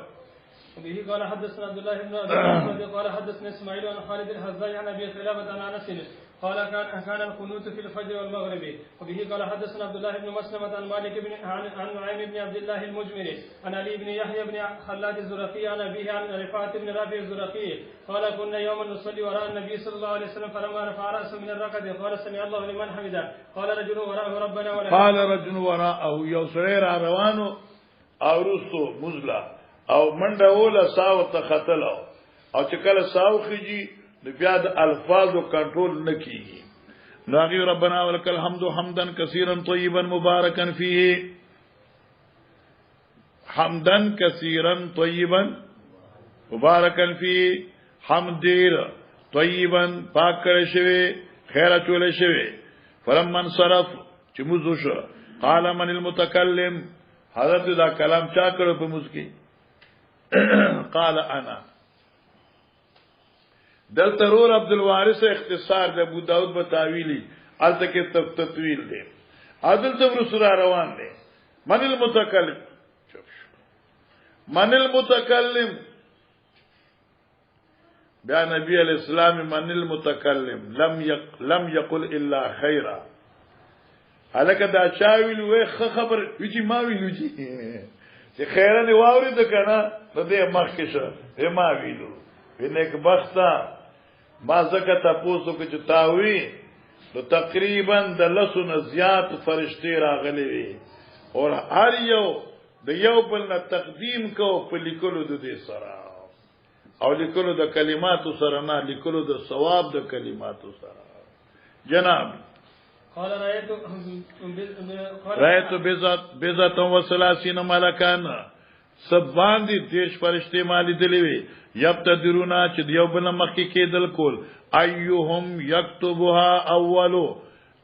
به قال حدثنا عبد الله بن ابي قال حدثنا اسماعيل عن خالد الحذاء عن ابي قلابه عن انس قال كان القنوت في الفجر والمغرب. وبه قال حدثنا عبد الله بن مسلمة عن مالك بن عن نعيم بن عبد الله المجمري عن علي بن يحيى بن خلاد الزرقي عن ابيه عن رفاعة بن رافع الزرقي قال كنا يوما نصلي وراء النبي صلى الله عليه وسلم فلما رفع راسه من الركعه قال سمع الله لمن حمده قال رجل وراءه ربنا ولك قال رجل وراءه يسير روانو او رسو مزلا او منډه ولا ساو ته خطل او چې کله ساو خيږي د بیا د الفاظو کنټرول نکېږي. ناغي ربنا ولك الحمد حمدا كثيرا طيبا مباركا فيه، حمدا كثيرا طيبا مباركا فيه، حمد دیر طيبا پاک کړی شوی خیر چول شوی. فلما انصرف چې موږ شو قال من المتكلم، حضرت دا کلام چا کړو په موږ کې؟ قال انا. دل ترور عبد الوارث اختصار د ابو داود بتاویلی الته کې تطویل دی عادل تبر سورہ روان دی. من المتکلم، من المتکلم بیا نبی علیہ السلام من المتکلم لم یقل الا خیرا. الکه دا چا ویل وې خبر ویجی ما ویلو جی چې خیرن واوري د کنه نو دې مخ کې شو ما ویلو وینک بختا ما زکه تاسو کې چې تاوی نو تقریبا د لسونه زیات فرشتي راغلي وي او هر یو د یو بل نه تقدیم کو په لیکلو د دې سره او لیکلو د کلماتو سره نه لیکلو د ثواب د کلماتو سره جناب قال رأيت بذات وثلاثين ملکان سب باندې دیش فرشتي مالی دلی وی یبتدرونا چې دیو بل مخکې کېدل کول ايهم یكتبها اولو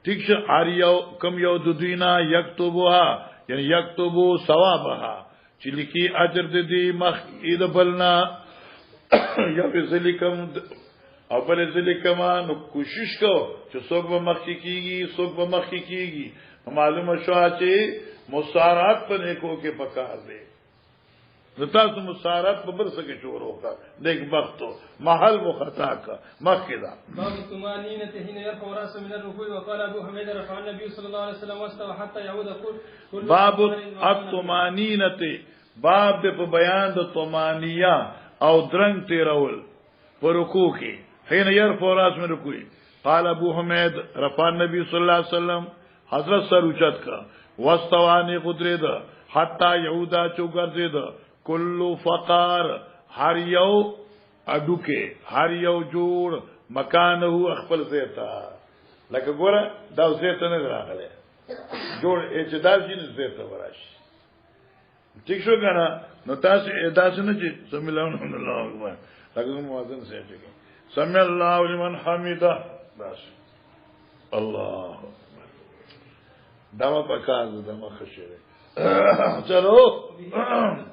ٹھیک شه اریو کم یو د دوینا یكتبها یعنی یكتبو ثوابها چې لیکي اجر د دې مخ اید بلنا یا ذلیکم او بل ذلیکما نو کوشش کو چې څوک به مخکې کیږي څوک به مخکې کیږي معلومه شو چې مسارات په نیکو کې پکار دی تاسو مسارات په بر څه کې شروع وکړه دیک وختو محل مخطا کا مخکدا باب الطمانينة حين يرفع راسه من الركوع وقال ابو حميد رفع النبي صلى الله عليه وسلم واستوى حتى يعود كل باب الطمانينة باب په بیان د طمانیه او درنګ تیرول په رکوع کې حين يرفع راسه من الركوع قال ابو حميد رفع النبي صلى الله عليه وسلم حضرت سر اوچت کا واستوى نه قدرت حتى يعود چوغرزید کلو فقار هر یو اډوکه هر یو جوړ مکانه خپل زیتا لکه ګوره دا زیته نه راغله جوړ اعتدال جن زیته وراشي ٹھیک شو کنه نو تاسو اداس نه چې سمع الله اکبر لکه مؤذن سي چې سمع الله لمن حمده بس الله دما پکاز دما خشره چلو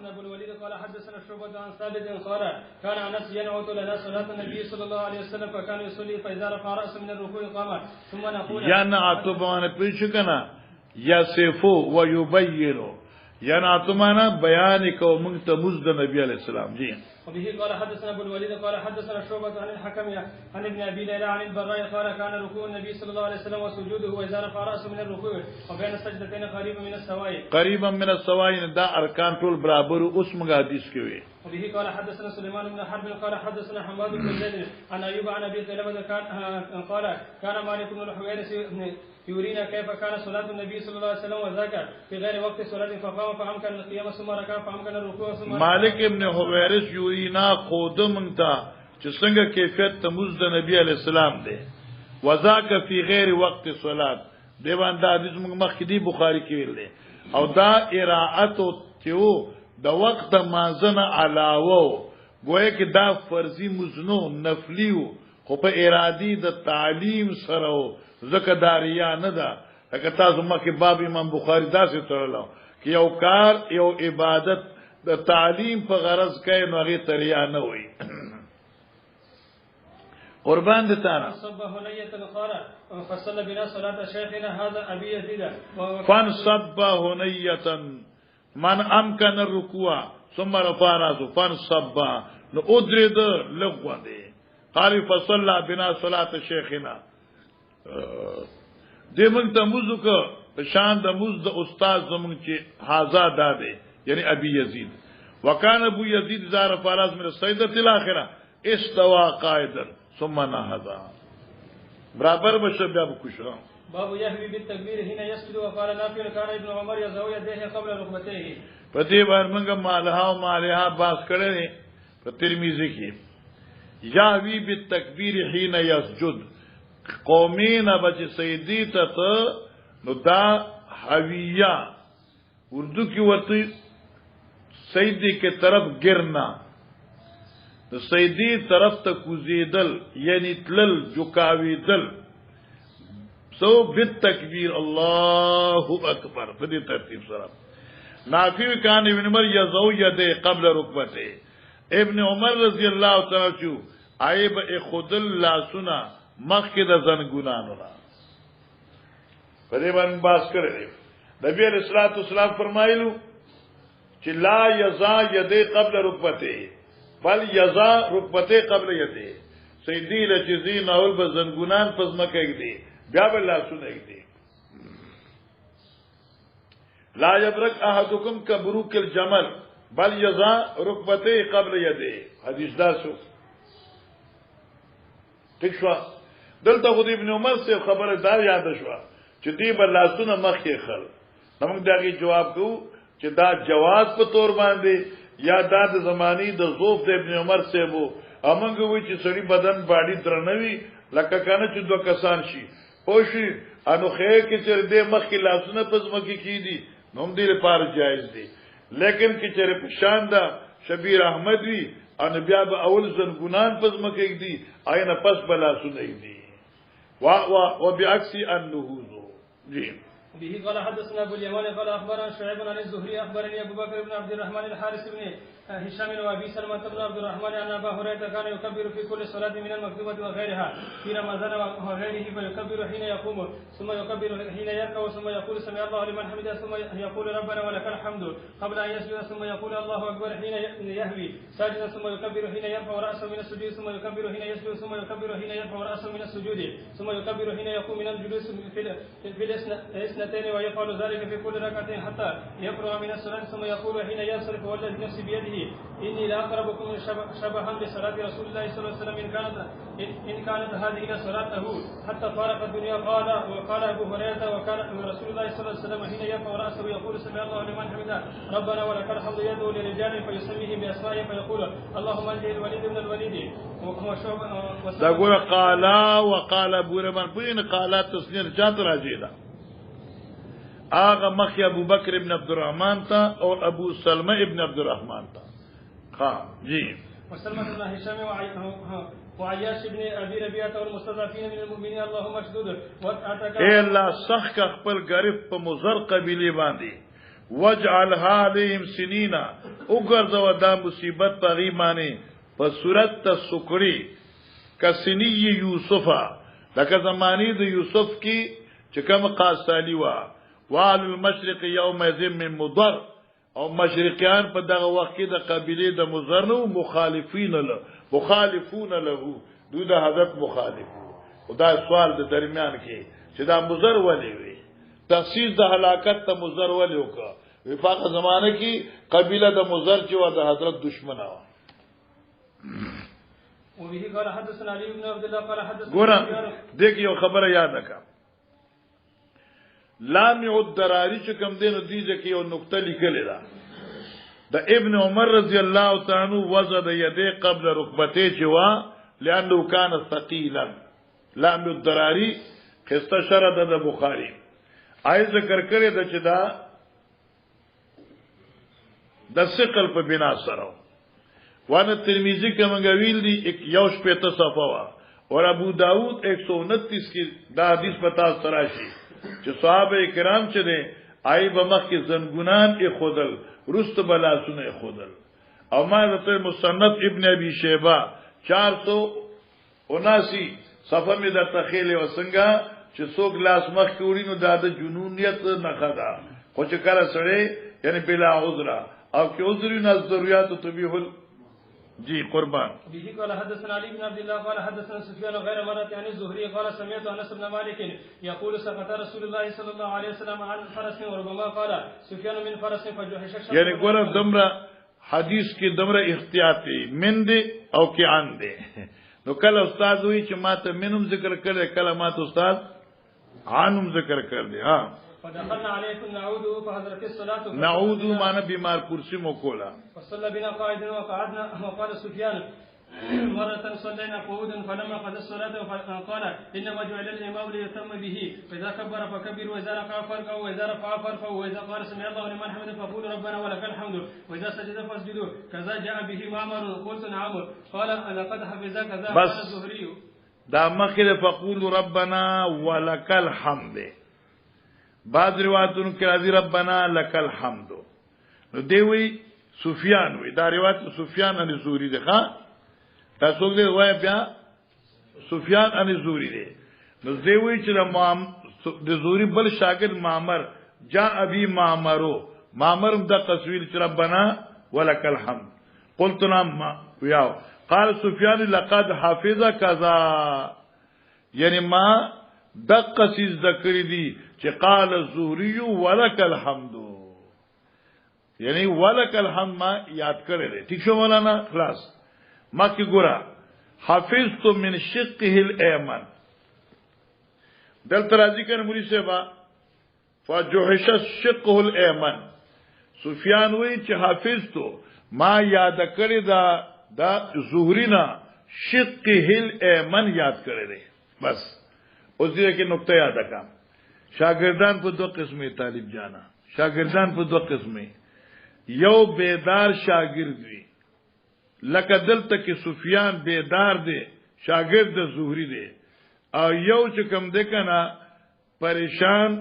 ابو الوليد قال حدثنا شعبة عن ثابت قال كان انس ينعت لنا صلاه النبي صلى الله عليه وسلم فكان يصلي فاذا رفع راسه من الركوع قام ثم نقول ينعت بمعنى پیچکنا يصفو ويبين ينعت معنا بیان کو منتمز د نبی علیہ السلام جی وبه قال حدثنا ابو الوليد قال حدثنا شعبة عن الحكم عن ابن ابي ليلى عن البراء قال كان ركوع النبي صلى الله عليه وسلم وسجوده واذا رفع راسه من الركوع وبين السجدتين قريبا من السواء قريبا من السواء دا ارکان ټول برابر اوس موږ حدیث کې وي وبه قال حدثنا سليمان بن حرب قال حدثنا حماد بن زيد عن ايوب عن ابي قلابه قال كان مالك بن الحويرث يرينا كيف كان صلاة النبي صلى الله عليه وسلم وذاك في غير وقت صلاة فقام فأمكن القيام ثم ركع فأمكن الركوع ثم مالک ابن حویرث یورینا خودم تا چې څنګه کیفیت تموز د نبی علی السلام دی وذاک فی غیر وقت صلات دیوان دا حدیث موږ مخکې دی بخاری کې ویل دی او دا اراعت تیو د وخت مازنه علاوه گویا کې دا فرضی مزنو نفلیو خو په ارادي د تعلیم سره زکه داریا نه ده لکه تاسو مکه باب امام بخاری داسې تړلو چې یو کار یو عبادت د تعلیم په غرض کوي نو هغه تریا نه وي قربان دي تعالی صبه هنيه قال فصلى بنا صلاه شيخنا هذا ابي يزيد فانصب هنيه من امكن الركوع ثم رفع راسه فانصب نو ادرد لغوا دي قال فصلى بنا صلاه شيخنا دیمن ته موزو که شان د موز د استاد زمون چې حاضر داده یعنی ابي يزيد وكان ابو يزيد زار فراز من السيده الاخره استوى قائدا ثم نهض برابر بشبه ابو كشرا باب يهوي بالتكبير هنا يسجد وقال نافع كان ابن عمر يزوي يديه قبل ركبتيه پدې باندې موږ مالها او مالها باس کړل په ترمذی کې يهوي بالتكبير حين يسجد قومین بچ سیدی ته نو دا حویہ اردو کی ورته سیدی کے طرف گرنا تو سیدی طرف ته کوزیدل یعنی تلل جکاویدل سو بالتکبیر الله اکبر په دې ترتیب سره نافع کان ابن عمر یزو یده قبل رکبته ابن عمر رضی الله تعالی عنہ عیب خودل لا سنا مخکې د زنګونانو نه په دې باندې باس کړی نبی علیہ الصلوۃ والسلام فرمایلو چې لا یزا یده قبل رکبته بل یزا رکبته قبل یده سیدی لچزین اول به زنګونان پزما کوي بیا به لا سونه کوي لا يبرك احدكم كبروك الجمل بل يضع ركبتيه قبل يديه حدیث دا شو ٹھیک شو دلته خو ابن عمر سے خبره دار یاد شو چې دی بل لاسونه مخې خل موږ دغه جواب کوو چې دا جواز په تور باندې یا دا د زمانی د ذوف د ابن عمر سے وو امنګ وی چې سړي بدن باډي درنوي لکه کنه چې دوه کسان شي پوښي انو خیر کې چې دې مخې لاسونه پزمکې کیدی نوم دې لپاره جایز دي لیکن کې چې په شان دا شبیر احمد وی ان بیا به اول زنګونان پزمکې دي آینه پس بلا سنې دي و بعكس النهوض جی به قال حدثنا ابو اليمان قال اخبرنا شعيب عن الزهري اخبرني ابو بكر بن عبد الرحمن الحارث بن هشام وابي سلمة بن عبد الرحمن ان ابا هريره كان يكبر في كل صلاه من المكتوبه وغيرها في رمضان وغيره فيكبر حين يقوم ثم يكبر حين يركع ثم يقول سمع الله لمن حمده ثم يقول ربنا ولك الحمد قبل ان يسجد ثم يقول الله اكبر حين يهوي ساجدا ثم يكبر حين يرفع راسه من السجود ثم يكبر حين يسجد ثم يكبر حين يرفع راسه من السجود ثم يكبر حين يقوم من الجلوس في الاثنتين ويفعل ذلك في كل ركعه حتى يفرغ من الصلاه ثم يقول حين ينصرف والذي نفسي بيده إني لأقربكم شبها بصلاة رسول الله صلى الله عليه وسلم إن كانت هذه صلاته حتى فارق الدنيا وقال أبو هريرة وكان رسول الله صلى الله عليه وسلم حين يرفع رأسه يقول سمع الله لمن حمده ربنا ولك الحمد يدعو لرجال فيسميهم بأسمائهم فيقول اللهم انجي الوليد من الوليد تقول قال وقال أبو رمان بين قالات تسنير جات راجيلا آغا مخي ابو بکر ابن عبد الرحمن تا اور ابو سلمہ ابن عبد الرحمن تا خان جی وسلمة بن هشام وعياش بن ابي ربيعه والمستضعفين من المؤمنين اللهم اشدد اے اللہ سخ کا خپل غریب په مزر قبیله باندې وجعلها عليهم سنینا وګرځو دا مصیبت په غیمانه په صورت تسکری کسنی یوسفا لکه زمانی د یوسف کی چې کوم قاصالی وا وعلى المشرق يومئذ من مضر او مشرقيان په دغه وخت کې د قبيله د مضر نو مخالفون له دوی د حضرت مخالفو او دا سوال د درمیان کې چې دا مضر ولې وي تخصیص د هلاکت ته مضر ولې وکړه وفاق زمانه کې قبيله د مضر چې و د حضرت دشمنه و وبه قال حدثنا علي بن عبد الله قال حدثنا ګور دغه یو خبره یاد کړه لامع الدراری چې کوم دین دیږي کې یو نقطه لیکلې ده د ابن عمر رضی الله تعالی عنہ وزد یده قبل رکبته جوا لانه كان ثقيلا لامع الدراری قصه شرد د بخاری آی ذکر کړی د چې دا د ثقل په بنا سره وانه ترمذی کې منګویل دی یو شپته صفه وا اور ابو داود 129 کې دا حدیث پتا سره شي چې صحابه کرام چې دي آی بمخ کې زنګونان یې خودل رست بلا سونه خودل او ما ته مصنف ابن ابي شيبه 479 صفه می د تخیل وسنګا چې څوک لاس مخ کې وړي نو دا د جنونیت نه خدا خو چې کله سره یعنی بلا عذر او کې عذر نه ضرورت تبيح جی قربان به قال حدثنا علي بن عبد الله قال حدثنا سفيان غير مرة عن الزهري قال سمعت انس بن مالك يقول سقط رسول الله صلى الله عليه وسلم عن فرس وربما قال سفيان من فرس فجحش یعنی ګوره دمره حدیث کې دمره احتیاط من دي او کې عن دي نو کله استاد وی چې ماته منم ذکر کړي کله ماته استاد عنم ذکر کړي ها فدخلنا عليكم نعود فحضرت الصلاه نعود معنا بیمار کرسی مو کولا فصلى بنا قاعدا وقعدنا وقال سفيان مرة صلينا قعودا فلما قضى الصلاة قال إنما جعل الإمام ليتم به فإذا كبر فكبروا وإذا رفع فرقوا وإذا رفع فرقوا وإذا قال سمع الله لمن حمده فقولوا ربنا ولك الحمد وإذا سجد فاسجدوا كذا جاء به معمر قلت نعم قال لقد حفظ كذا قال الزهري دا مخه فقولوا ربنا ولك الحمد بعض روایتونو کې راځي ربنا لك الحمد نو دی وی سفیان وی دا روایت سفیان ان زوری ده ښا تاسو دې وای بیا سفیان ان زوری ده نو دی وی چې د زوری بل شاګرد معمر جاء ابي معمر د قسویل چې ربنا ولك الحمد قلت نعم ویاو قال سفیان لقد حفظ كذا یعنی ما دقه سیز ذکر دي چې قال الزهري ولك الحمد یعنی ولک الحمد ما یاد کړی دی. ٹھیک شو مولانا خلاص. ما کی ګورا حفظت من شقه الایمن دلته راځي کنه مولوی صاحب فجوحش شقه الایمن. سفیان وی چې حافظ تو ما یاد کړی دا زهرینا شقه الایمن یاد کړی دی. بس اوس دې کې نقطه یاد کړم. شاګردان په دوه قسمه طالب جانا. شاګردان په دوه قسمه. یو بیدار شاګرد وی لکه دلته کې سفیان بیدار دی شاګرد د زهری دی او یو چې کوم دی کنه پریشان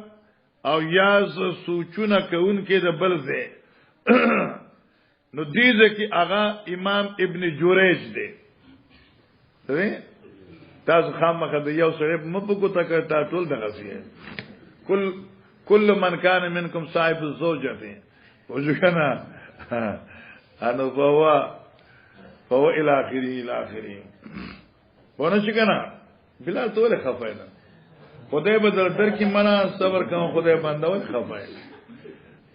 او یا سوچونه کوون کې د بل دی نو دیزه کې هغه امام ابن جوریج دی. تاسو خامخه د یو سره مپکو تا تا ټول دغه سي کل من کان منکم صاحب الزوجه وجکنا انا فهو الى اخره ونه شکنا بلال توله خفاینا خدای بدل در کی منا صبر کوم خدای باندې خفاینا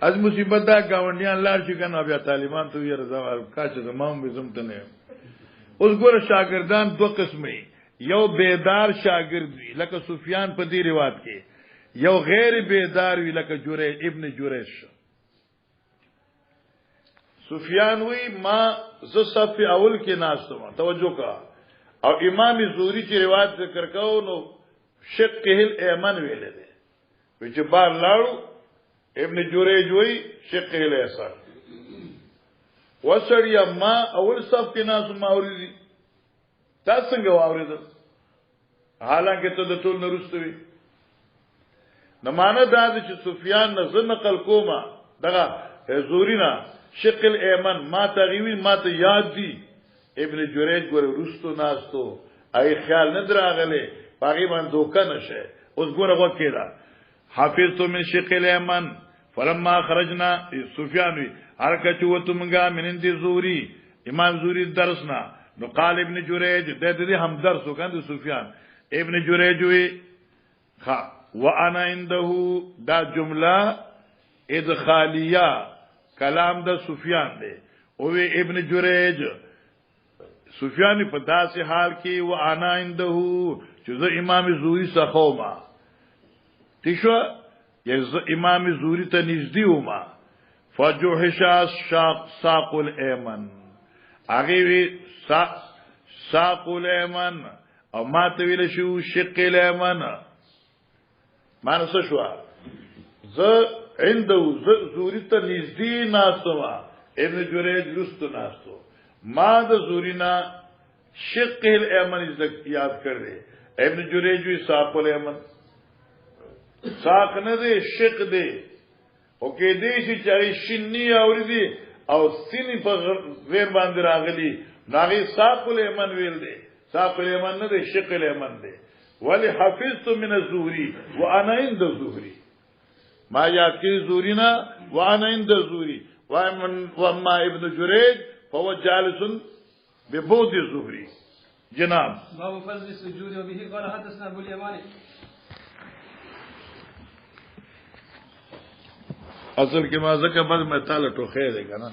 از مصیبت دا گاونډیان لار شکنا بیا طالبان تو یې رضا کاچ زمام به زم ته اوس ګور شاګردان دوه قسمه یو بیدار شاګرد وی لکه سفیان په دې روایت کې یو غیر بیدار وی لکه جوریج ابن جوریج. سفیان وی ما ز صف اول کې ناشته توجه کا او امام زهری چې روایت ذکر کاو نو شقه الایمن ویل دي چې بار لاړو ابن جوریج وی شقه الیسر وسړیا ما اول صف کې ناس ما اوریدي تاسو څنګه واوریدل حالانکه ته د ټول نرستوي نو معنا دا چې سفیان نه نقل کوما دغه زهرینا شق الایمن ما تغوی ما ته یاد دی ابن جوریج ګور رستو ناستو ای خیال نه دراغله باغی باندې دوکه نشه اوس ګوره وکیلا حافظ تو من شق الایمن فلما خرجنا سفیان وی هرکه چوتو منګه منندي زهری امام زهری درسنا نو قال ابن جوریج د دې هم درس وکاند سفیان ابن جوریج وی ها وانا عنده دا جمله ادخالیه کلام د سفیان دی او ابن جوریج سفیان په داسې حال کې و انا عنده چې زه امام زهری څخه ما تشو یز امام زهری ته نږدې وما فجوحش ساق الایمن هغه وی ساق الایمن او ما ته ویل شو شق الایمن معنی څه شو زه عنده زهری ته نږدې ناستو ابن جوریج رستو ناستو ما د زهرینا شق الایمن یاد کړی ابن جوریج وی ساق الایمن ساق نه دی شق دی او کې دې چې چای شنی اوریدي او سینې په غیر باندې راغلي ناغي ساق الایمن ویل دی ساق الایمن نه دی شق الایمن دی ولی حفظت من الزهری وانا عند الزهری ما یاد کړی زهرینا وانا عند الزهری واما ابن جوریج فهو جالس ببعد الزهری. جناب باب فضل السجود وبه قال حدثنا ابو اليماني اصل کې ما ځکه بل مې تعالی ټوخې ده کنه